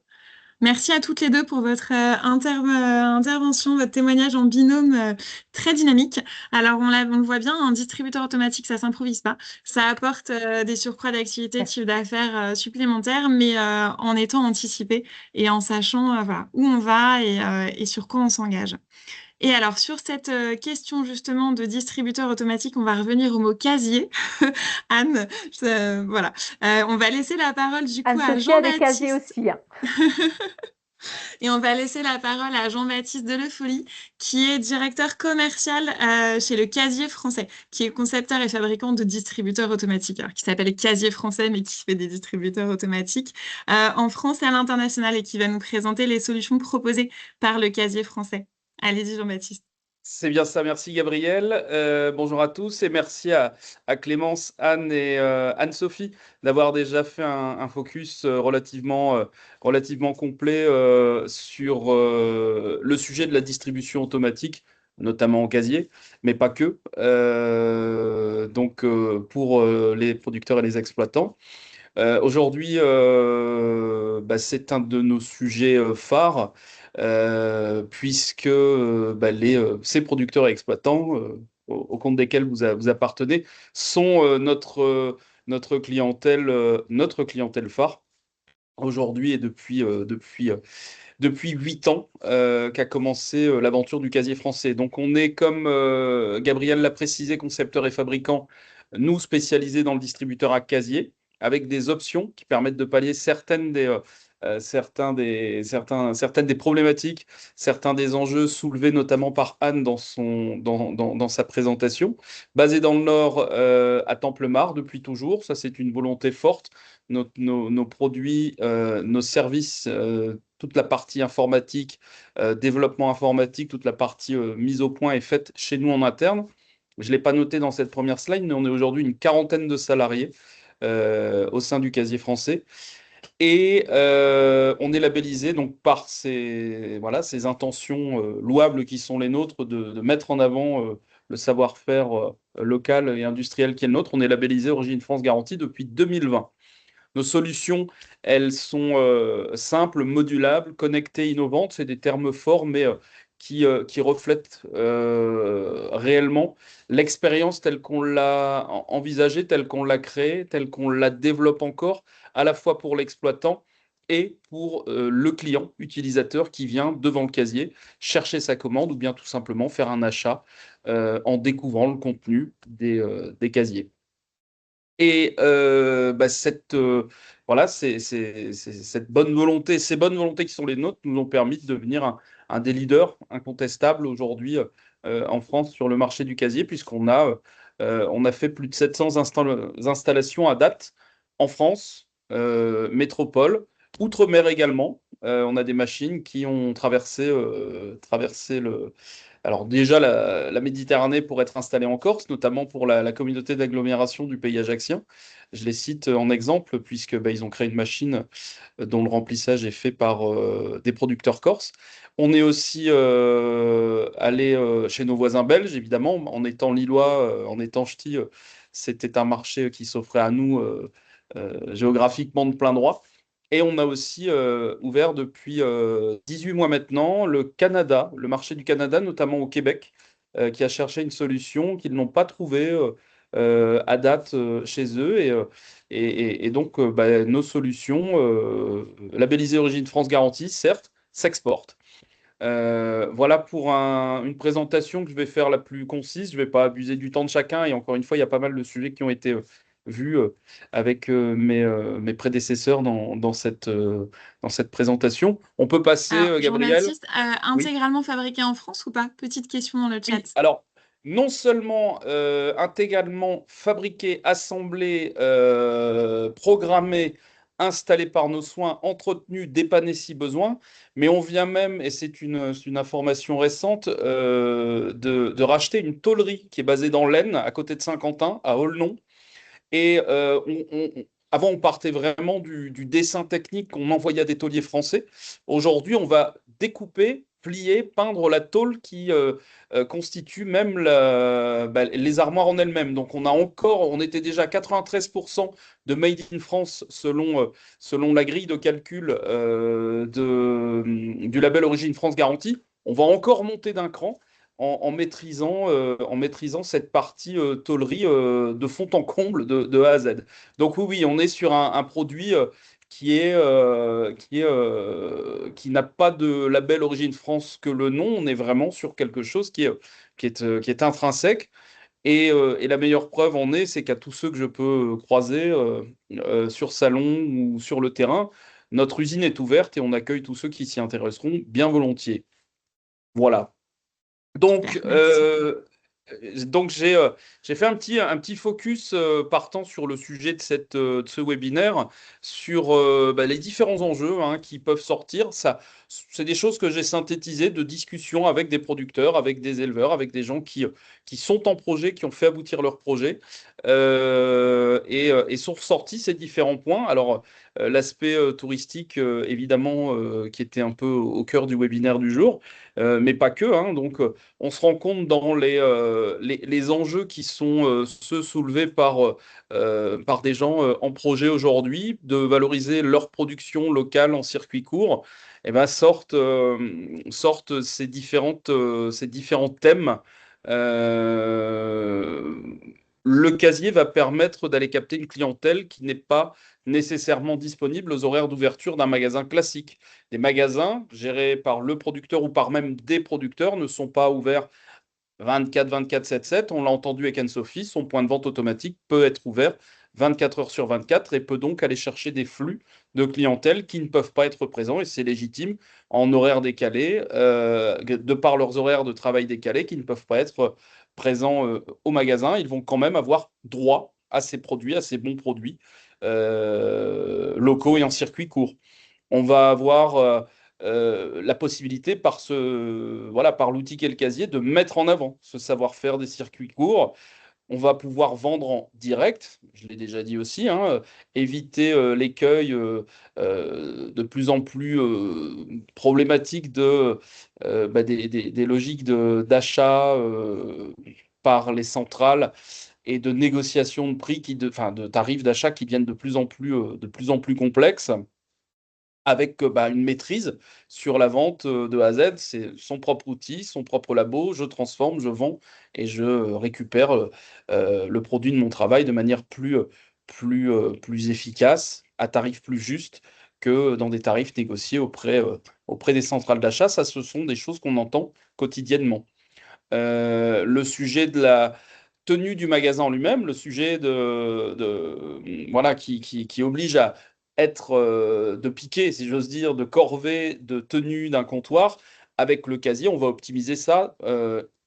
Merci à toutes les deux pour votre intervention, votre témoignage en binôme très dynamique. Alors, on le voit bien, un distributeur automatique, ça s'improvise pas. Ça apporte des surcroîts d'activité, de chiffre d'affaires supplémentaires, mais en étant anticipé et en sachant voilà, où on va et sur quoi on s'engage. Et alors, sur cette question justement de distributeur automatique, on va revenir au mot casier. Anne, voilà. On va laisser la parole du coup à Anne-Sophie a des casiers Jean-Baptiste. aussi, hein. Et on va laisser la parole à Jean-Baptiste Delefolie, qui est directeur commercial chez le Casier Français, qui est concepteur et fabricant de distributeurs automatiques, alors qui s'appelle Casier Français, mais qui fait des distributeurs automatiques en France et à l'international, et qui va nous présenter les solutions proposées par le Casier Français. Allez-y, Jean-Baptiste. C'est bien ça, merci Gabriel. Bonjour à tous et merci à Clémence, Anne et Anne-Sophie d'avoir déjà fait un focus relativement complet sur le sujet de la distribution automatique, notamment au casier, mais pas que. Donc pour les producteurs et les exploitants. Aujourd'hui, c'est un de nos sujets phares, puisque ces producteurs et exploitants, au compte desquels vous appartenez, sont notre clientèle phare aujourd'hui et depuis 8 ans qu'a commencé l'aventure du casier français. Donc on est, comme Gabriel l'a précisé, concepteur et fabricant, nous spécialisés dans le distributeur à casier, avec des options qui permettent de pallier certaines des problématiques, certains des enjeux soulevés notamment par Anne dans sa présentation. Basé dans le Nord, à Templemar depuis toujours, ça c'est une volonté forte. Nos produits, nos services, toute la partie informatique, développement informatique, toute la partie mise au point est faite chez nous en interne. Je ne l'ai pas noté dans cette première slide, mais on est aujourd'hui une quarantaine de salariés au sein du Casier Français. Et on est labellisé donc par ces intentions louables qui sont les nôtres de mettre en avant le savoir-faire local et industriel qui est le nôtre. On est labellisé Origine France Garantie depuis 2020. Nos solutions, elles sont simples, modulables, connectées, innovantes. C'est des termes forts, mais qui reflètent réellement l'expérience telle qu'on l'a envisagée, telle qu'on l'a créée, telle qu'on la développe encore, à la fois pour l'exploitant et pour le client utilisateur qui vient devant le casier chercher sa commande ou bien tout simplement faire un achat en découvrant le contenu des casiers. Et voilà, cette bonne volonté, ces bonnes volontés qui sont les nôtres nous ont permis de devenir un des leaders incontestables aujourd'hui en France sur le marché du casier, on a fait plus de 700 installations à date en France, métropole, outre-mer également. On a des machines qui ont traversé alors déjà, la Méditerranée pour être installée en Corse, notamment pour la communauté d'agglomération du pays ajaccien. Je les cite en exemple, puisque ils ont créé une machine dont le remplissage est fait par des producteurs corses. On est aussi allé chez nos voisins belges, évidemment, en étant lillois, en étant ch'ti, c'était un marché qui s'offrait à nous géographiquement de plein droit. Et on a aussi ouvert depuis 18 mois maintenant le Canada, le marché du Canada, notamment au Québec, qui a cherché une solution qu'ils n'ont pas trouvée à date chez eux. Et donc, nos solutions, labellisées Origine France Garantie, certes, s'exportent. Voilà pour une présentation que je vais faire la plus concise. Je ne vais pas abuser du temps de chacun. Et encore une fois, il y a pas mal de sujets qui ont été vus avec mes prédécesseurs dans cette présentation. On peut passer, Alors, Gabriel. Jean-Baptiste, Oui. intégralement fabriqué en France ou pas? Petite question dans le chat. Oui, alors, non seulement intégralement fabriqué, assemblé, programmé, installé par nos soins, entretenu, dépanné si besoin, mais on vient même, et c'est une information récente, de racheter une tôlerie qui est basée dans l'Aisne, à côté de Saint-Quentin, à Aulnon. Et avant, on partait vraiment du dessin technique qu'on envoyait à des tôliers français. Aujourd'hui, on va découper, plier, peindre la tôle qui constitue même les armoires en elles-mêmes. Donc, on était déjà à 93% de Made in France selon la grille de calcul du label Origine France Garantie. On va encore monter d'un cran en maîtrisant cette partie tôlerie de fond en comble de A à Z. Donc oui, on est sur un produit qui n'a pas de label Origine France que le nom. On est vraiment sur quelque chose qui est intrinsèque. Et la meilleure preuve en est, c'est qu'à tous ceux que je peux croiser sur salon ou sur le terrain, notre usine est ouverte et on accueille tous ceux qui s'y intéresseront bien volontiers. Voilà. Donc, Super, j'ai fait un petit focus partant sur le sujet de ce webinaire sur les différents enjeux qui peuvent sortir. Ça, c'est des choses que j'ai synthétisées de discussions avec des producteurs, avec des éleveurs, avec des gens qui sont en projet, qui ont fait aboutir leur projet et sont ressortis ces différents points. Alors, l'aspect touristique, évidemment, qui était un peu au cœur du webinaire du jour, mais pas que. Donc, on se rend compte dans les enjeux qui sont ceux soulevés par des gens en projet aujourd'hui, de valoriser leur production locale en circuit court, et ben sortent ces différents thèmes. Euh, le casier va permettre d'aller capter une clientèle qui n'est pas nécessairement disponible aux horaires d'ouverture d'un magasin classique. Les magasins gérés par le producteur ou par même des producteurs ne sont pas ouverts 24/24/7/7. On l'a entendu avec Anne-Sophie, son point de vente automatique peut être ouvert 24 heures sur 24 et peut donc aller chercher des flux de clientèle qui ne peuvent pas être présents, et c'est légitime, en horaire décalé, de par leurs horaires de travail décalés, qui ne peuvent pas être présents au magasin. Ils vont quand même avoir droit à ces produits, à ces bons produits locaux et en circuit court. On va avoir la possibilité par l'outil qu'est le casier de mettre en avant ce savoir-faire des circuits courts On va pouvoir vendre en direct, je l'ai déjà dit aussi, hein, éviter l'écueil de plus en plus problématique des logiques d'achat par les centrales et de négociation de prix, enfin, de tarifs d'achat qui deviennent de plus en plus complexes avec une maîtrise sur la vente de A à Z. C'est son propre outil, son propre labo, je transforme, je vends et je récupère le produit de mon travail de manière plus efficace, à tarif plus juste que dans des tarifs négociés auprès des centrales d'achat. Ça, ce sont des choses qu'on entend quotidiennement. Le sujet de la tenue du magasin en lui-même, le sujet voilà, qui oblige à être de piqué, si j'ose dire, de corvée, de tenue d'un comptoir. Avec le casier, on va optimiser ça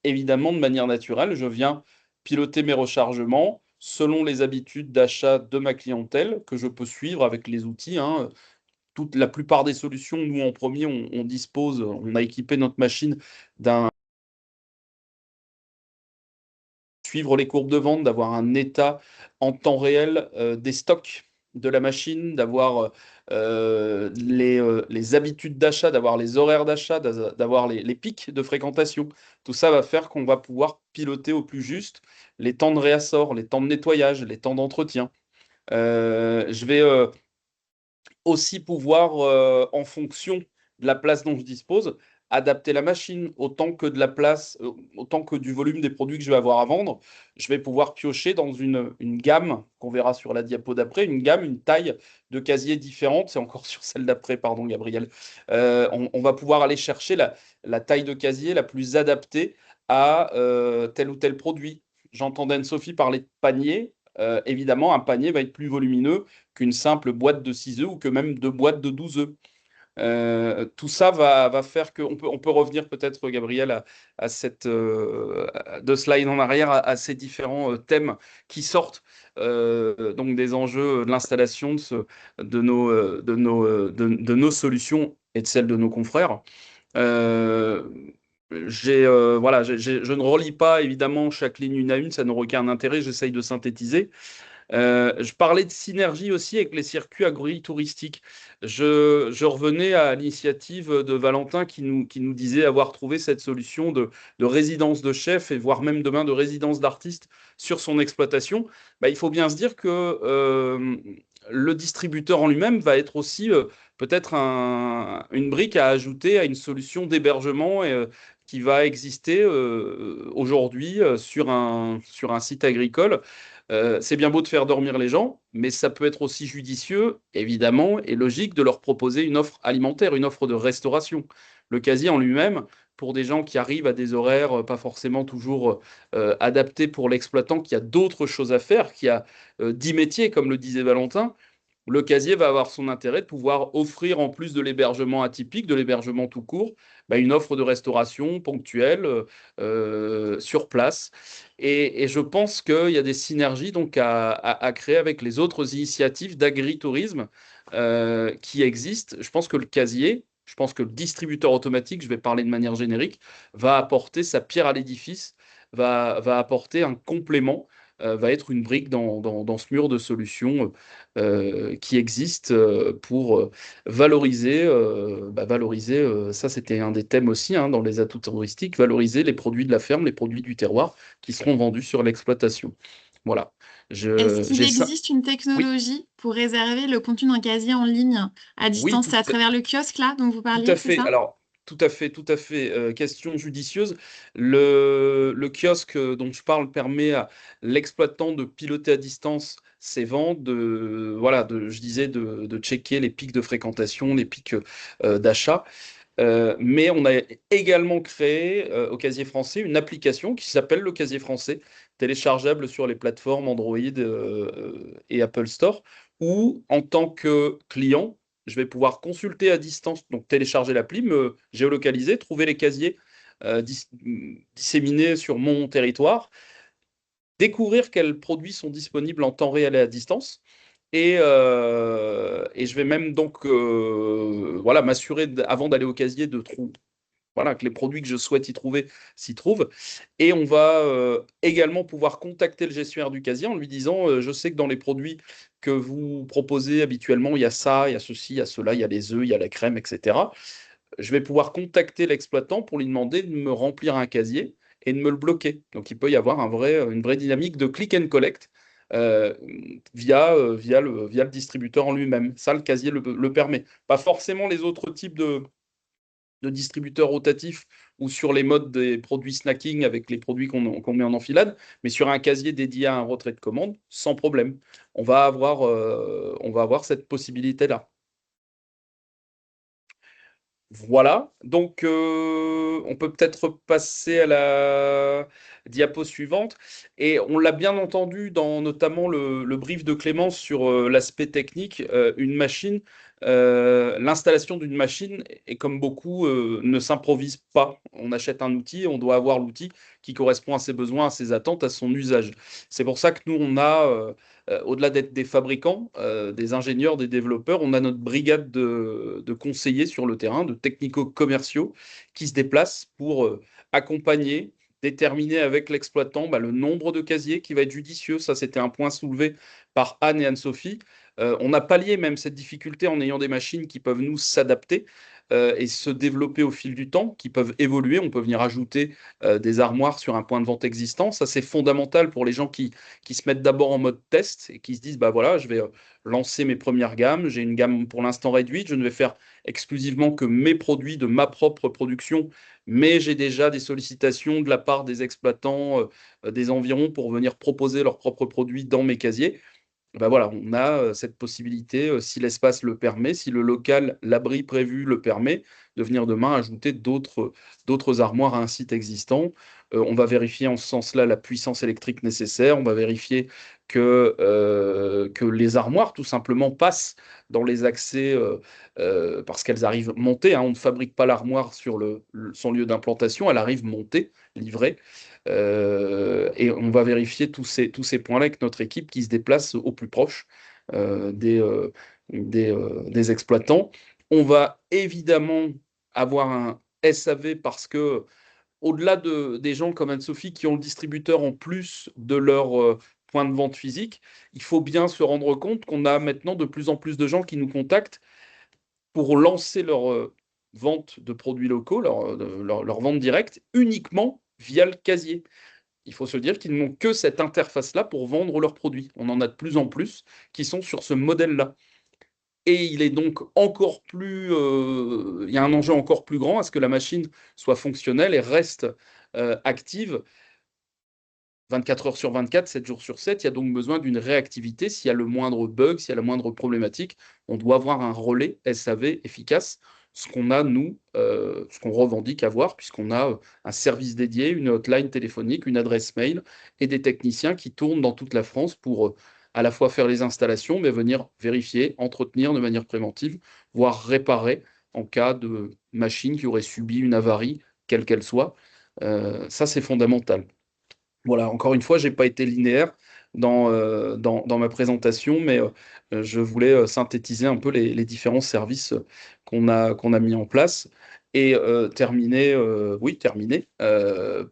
évidemment de manière naturelle. Je viens piloter mes rechargements selon les habitudes d'achat de ma clientèle que je peux suivre avec les outils, hein. La plupart des solutions, nous en premier, on dispose, on a équipé notre machine d'un suivre les courbes de vente, d'avoir un état en temps réel des stocks de la machine, d'avoir les habitudes d'achat, d'avoir les horaires d'achat, d'avoir les pics de fréquentation. Tout ça va faire qu'on va pouvoir piloter au plus juste les temps de réassort, les temps de nettoyage, les temps d'entretien. Je vais aussi pouvoir, en fonction de la place dont je dispose, adapter la machine autant que de la place, autant que du volume des produits que je vais avoir à vendre. Je vais pouvoir piocher dans une gamme qu'on verra sur la diapo d'après, une taille de casier différente. C'est encore sur celle d'après, pardon, Gabriel. On va pouvoir aller chercher la taille de casier la plus adaptée à tel ou tel produit. J'entendais Anne-Sophie parler de panier. Évidemment, un panier va être plus volumineux qu'une simple boîte de 6 œufs ou que même deux boîtes de 12 œufs. Tout ça va faire on peut revenir peut-être, Gabriel, à cette deux slides en arrière, à ces différents thèmes qui sortent donc des enjeux de l'installation de nos solutions et de celles de nos confrères. Voilà, je ne relis pas évidemment chaque ligne une à une, ça n'aurait aucun intérêt, j'essaye de synthétiser. Je parlais de synergie aussi avec les circuits agri-touristiques. Je revenais à l'initiative de Valentin qui nous disait avoir trouvé cette solution de résidence de chef et voire même demain de résidence d'artiste sur son exploitation. Il faut bien se dire que le distributeur en lui-même va être aussi peut-être une brique à ajouter à une solution d'hébergement qui va exister aujourd'hui sur un site agricole. C'est bien beau de faire dormir les gens, mais ça peut être aussi judicieux, évidemment, et logique de leur proposer une offre alimentaire, une offre de restauration. Le casier en lui-même, pour des gens qui arrivent à des horaires pas forcément toujours adaptés pour l'exploitant, qui a d'autres choses à faire, qui a 10 métiers, comme le disait Valentin, le casier va avoir son intérêt de pouvoir offrir, en plus de l'hébergement atypique, de l'hébergement tout court, une offre de restauration ponctuelle sur place. Et je pense qu'il y a des synergies donc à créer avec les autres initiatives d'agritourisme qui existent. Je pense que le distributeur automatique, je vais parler de manière générique, va apporter sa pierre à l'édifice, va apporter un complément, va être une brique dans ce mur de solutions qui existe pour valoriser, ça c'était un des thèmes aussi dans les atouts touristiques, valoriser les produits de la ferme, les produits du terroir qui seront vendus sur l'exploitation. Voilà. Est-ce qu'il existe une Oui, technologie pour réserver le contenu d'un casier en ligne à oui, distance? C'est à travers le kiosque là dont vous tout parliez, à c'est fait. ça? Alors, tout à fait, tout à fait. Question judicieuse. Le kiosque dont je parle permet à l'exploitant de piloter à distance ses ventes, voilà, je disais, de checker les pics de fréquentation, les pics d'achat. Mais on a également créé au Casier Français une application qui s'appelle le Casier Français, téléchargeable sur les plateformes Android et Apple Store, où en tant que client, je vais pouvoir consulter à distance, donc télécharger l'appli, me géolocaliser, trouver les casiers disséminés sur mon territoire, découvrir quels produits sont disponibles en temps réel et à distance. Et je vais même donc voilà, m'assurer, avant d'aller au casier, voilà, que les produits que je souhaite y trouver s'y trouvent. Et on va également pouvoir contacter le gestionnaire du casier en lui disant je sais que dans les produits que vous proposez habituellement, il y a ça, il y a ceci, il y a cela, il y a les œufs, il y a la crème, etc. Je vais pouvoir contacter l'exploitant pour lui demander de me remplir un casier et de me le bloquer. Donc, il peut y avoir une vraie dynamique de click and collect via le distributeur en lui-même. Ça, le casier le permet. Pas forcément les autres types de distributeurs rotatifs ou sur les modes des produits snacking avec les produits qu'on met en enfilade, mais sur un casier dédié à un retrait de commande, sans problème. On va avoir cette possibilité-là. Voilà, donc on peut peut-être passer à la diapo suivante. Et on l'a bien entendu dans notamment le brief de Clémence sur l'aspect technique, une machine, l'installation d'une machine, et comme beaucoup, ne s'improvise pas. On achète un outil, on doit avoir l'outil qui correspond à ses besoins, à ses attentes, à son usage. C'est pour ça que nous, on a au-delà d'être des fabricants, des ingénieurs, des développeurs, on a notre brigade de conseillers sur le terrain, de technico-commerciaux qui se déplacent pour accompagner, déterminer avec l'exploitant le nombre de casiers qui va être judicieux. Ça, c'était un point soulevé par Anne et Anne-Sophie. On a pallié même cette difficulté en ayant des machines qui peuvent nous s'adapter et se développer au fil du temps, qui peuvent évoluer. On peut venir ajouter des armoires sur un point de vente existant. Ça, c'est fondamental pour les gens qui se mettent d'abord en mode test et qui se disent, bah voilà, je vais lancer mes premières gammes. J'ai une gamme pour l'instant réduite. Je ne vais faire exclusivement que mes produits de ma propre production, mais j'ai déjà des sollicitations de la part des exploitants des environs pour venir proposer leurs propres produits dans mes casiers. Ben voilà, on a cette possibilité, si l'espace le permet, si le local, l'abri prévu le permet, de venir demain ajouter d'autres armoires à un site existant. On va vérifier en ce sens-là la puissance électrique nécessaire. On va vérifier que les armoires, tout simplement, passent dans les accès parce qu'elles arrivent montées. On ne fabrique pas l'armoire sur son lieu d'implantation, elle arrive montée, livrée. Et on va vérifier tous ces points-là avec notre équipe qui se déplace au plus proche des exploitants. On va évidemment avoir un SAV parce que, au-delà des gens comme Anne-Sophie qui ont le distributeur en plus de leur point de vente physique, il faut bien se rendre compte qu'on a maintenant de plus en plus de gens qui nous contactent pour lancer leur vente de produits locaux, leur vente directe, uniquement via le casier. Il faut se dire qu'ils n'ont que cette interface-là pour vendre leurs produits. On en a de plus en plus qui sont sur ce modèle-là. Et il est donc encore plus, il y a un enjeu encore plus grand à ce que la machine soit fonctionnelle et reste active 24 heures sur 24, 7 jours sur 7. Il y a donc besoin d'une réactivité. S'il y a le moindre bug, s'il y a la moindre problématique, on doit avoir un relais SAV efficace. Ce qu'on a, nous, ce qu'on revendique avoir, puisqu'on a un service dédié, une hotline téléphonique, une adresse mail et des techniciens qui tournent dans toute la France pour à la fois faire les installations, mais venir vérifier, entretenir de manière préventive, voire réparer en cas de machine qui aurait subi une avarie, quelle qu'elle soit. Ça, c'est fondamental. Voilà, encore une fois, je n'ai pas été linéaire dans ma présentation, mais je voulais synthétiser un peu les différents services qu'on a mis en place et terminer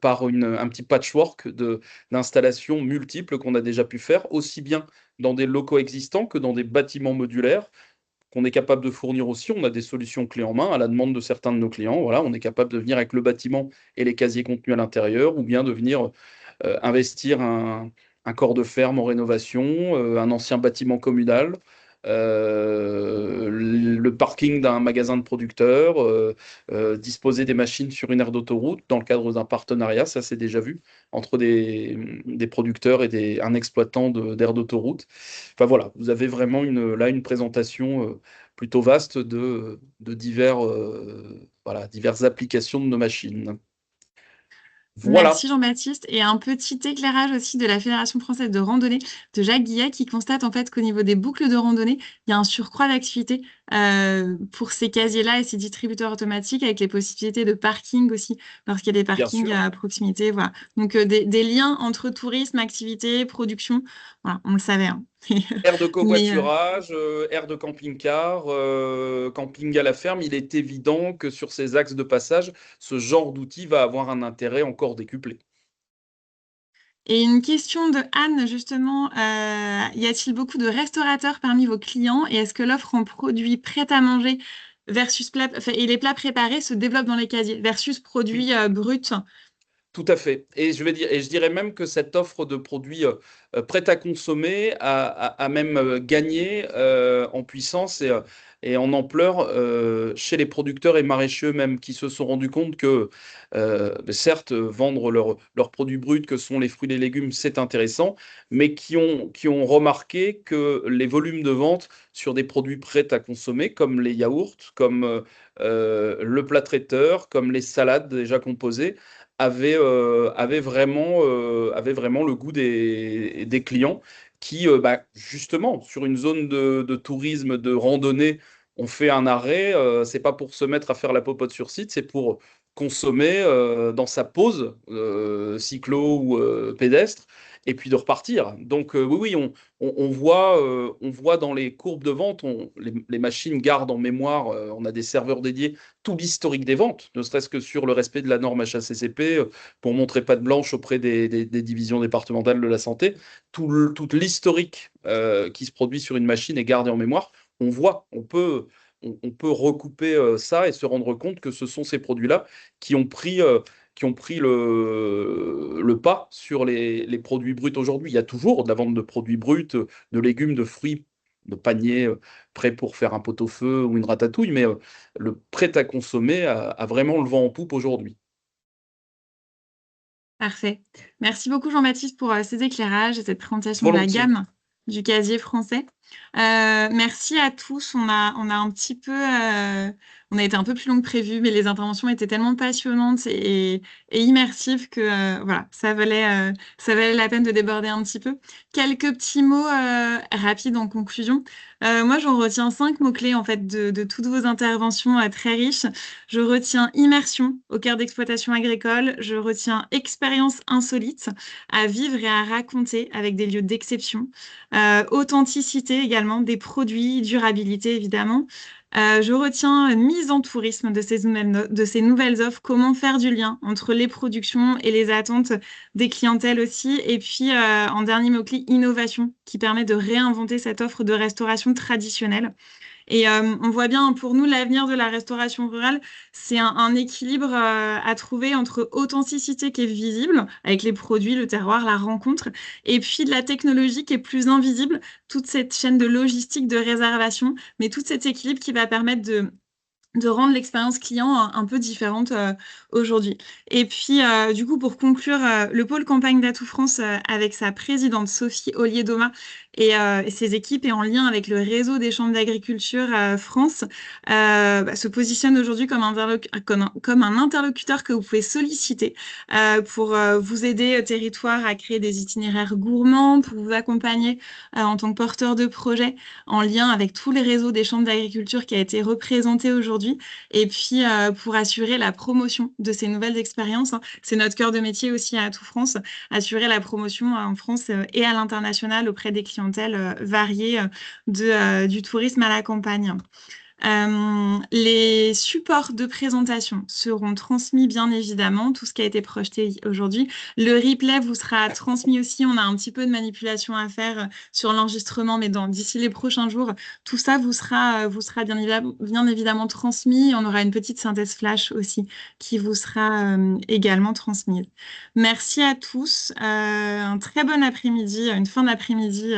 par un petit patchwork d'installations multiples qu'on a déjà pu faire, aussi bien dans des locaux existants que dans des bâtiments modulaires qu'on est capable de fournir aussi. On a des solutions clés en main à la demande de certains de nos clients. Voilà, on est capable de venir avec le bâtiment et les casiers contenus à l'intérieur, ou bien de venir investir un corps de ferme en rénovation, un ancien bâtiment communal, le parking d'un magasin de producteurs, disposer des machines sur une aire d'autoroute dans le cadre d'un partenariat, ça c'est déjà vu, entre des producteurs et un exploitant d'aire d'autoroute. Enfin voilà, vous avez vraiment une présentation plutôt vaste de diverses applications de nos machines. Voilà. Merci Jean-Baptiste. Et un petit éclairage aussi de la Fédération française de randonnée de Jacques Guillet qui constate en fait qu'au niveau des boucles de randonnée, il y a un surcroît d'activité pour ces casiers-là et ces distributeurs automatiques avec les possibilités de parking aussi lorsqu'il y a des parkings à proximité. Voilà. Donc des liens entre tourisme, activité, production. Voilà, on le savait. Aire de Mais covoiturage, aire de camping-car, camping à la ferme, il est évident que sur ces axes de passage, ce genre d'outil va avoir un intérêt encore décuplé. Et une question de Anne, justement, y a-t-il beaucoup de restaurateurs parmi vos clients et est-ce que l'offre en produits prêts à manger versus et les plats préparés se développent dans les casiers versus produits bruts? Tout à fait. Et je dirais même que cette offre de produits prêts à consommer a même gagné en puissance et en ampleur chez les producteurs et maraîchers eux-mêmes qui se sont rendus compte que, certes, vendre leurs produits bruts, que sont les fruits et les légumes, c'est intéressant, mais qui ont remarqué que les volumes de vente sur des produits prêts à consommer, comme les yaourts, comme le plat traiteur, comme les salades déjà composées, avait vraiment le goût des clients qui, justement, sur une zone de tourisme, de randonnée, ont fait un arrêt. C'est pas pour se mettre à faire la popote sur site, c'est pour consommer dans sa pause cyclo ou pédestre et puis de repartir. Donc oui, on voit dans les courbes de vente, les machines gardent en mémoire, on a des serveurs dédiés tout l'historique des ventes, ne serait-ce que sur le respect de la norme HACCP, pour montrer patte blanche auprès des divisions départementales de la santé. Tout l'historique qui se produit sur une machine est gardé en mémoire. On voit, on peut recouper ça et se rendre compte que ce sont ces produits-là qui ont pris le pas sur les produits bruts aujourd'hui. Il y a toujours de la vente de produits bruts, de légumes, de fruits, de paniers prêts pour faire un pot-au-feu ou une ratatouille, mais le prêt à consommer a vraiment le vent en poupe aujourd'hui. Parfait. Merci beaucoup Jean-Baptiste pour ces éclairages et cette présentation de la Volontiers. gamme du casier français. Merci à tous. On a un petit peu, on a été un peu plus long que prévu, mais les interventions étaient tellement passionnantes et immersives que voilà, ça valait la peine de déborder un petit peu. Quelques petits mots rapides en conclusion. Moi, j'en retiens 5 mots-clés en fait de toutes vos interventions très riches. Je retiens immersion au cœur d'exploitation agricole. Je retiens expérience insolite à vivre et à raconter avec des lieux d'exception. Authenticité également des produits, durabilité évidemment. Je retiens mise en tourisme de ces nouvelles offres, comment faire du lien entre les productions et les attentes des clientèles aussi. Et puis, en dernier mot-clé, innovation, qui permet de réinventer cette offre de restauration traditionnelle. Et on voit bien, pour nous, l'avenir de la restauration rurale, c'est un équilibre à trouver entre authenticité qui est visible, avec les produits, le terroir, la rencontre, et puis de la technologie qui est plus invisible, toute cette chaîne de logistique, de réservation, mais tout cet équilibre qui va permettre de rendre l'expérience client un peu différente aujourd'hui. Et puis, du coup, pour conclure, le pôle campagne d'Atout France, avec sa présidente Sophie Ollier-Domas et ses équipes, et en lien avec le réseau des chambres d'agriculture France, se positionne aujourd'hui comme un interlocuteur que vous pouvez solliciter pour vous aider, territoire, à créer des itinéraires gourmands, pour vous accompagner en tant que porteur de projet, en lien avec tous les réseaux des chambres d'agriculture qui a été représenté aujourd'hui. Et puis, pour assurer la promotion de ces nouvelles expériences, hein, c'est notre cœur de métier aussi à Atout France, assurer la promotion en France et à l'international auprès des clientèles variées du tourisme à la campagne. Les supports de présentation seront transmis bien évidemment, tout ce qui a été projeté aujourd'hui. Le replay vous sera transmis aussi. On a un petit peu de manipulation à faire sur l'enregistrement, mais d'ici les prochains jours, tout ça vous sera bien évidemment transmis. On aura une petite synthèse flash aussi qui vous sera également transmise. Merci à tous. Un très bon après-midi, une fin d'après-midi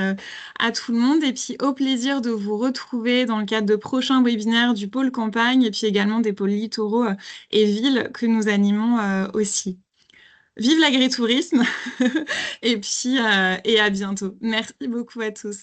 à tout le monde. Et puis au plaisir de vous retrouver dans le cadre de prochains webinaires du pôle campagne et puis également des pôles littoraux et villes que nous animons aussi. Vive l'agritourisme et puis et à bientôt. Merci beaucoup à tous.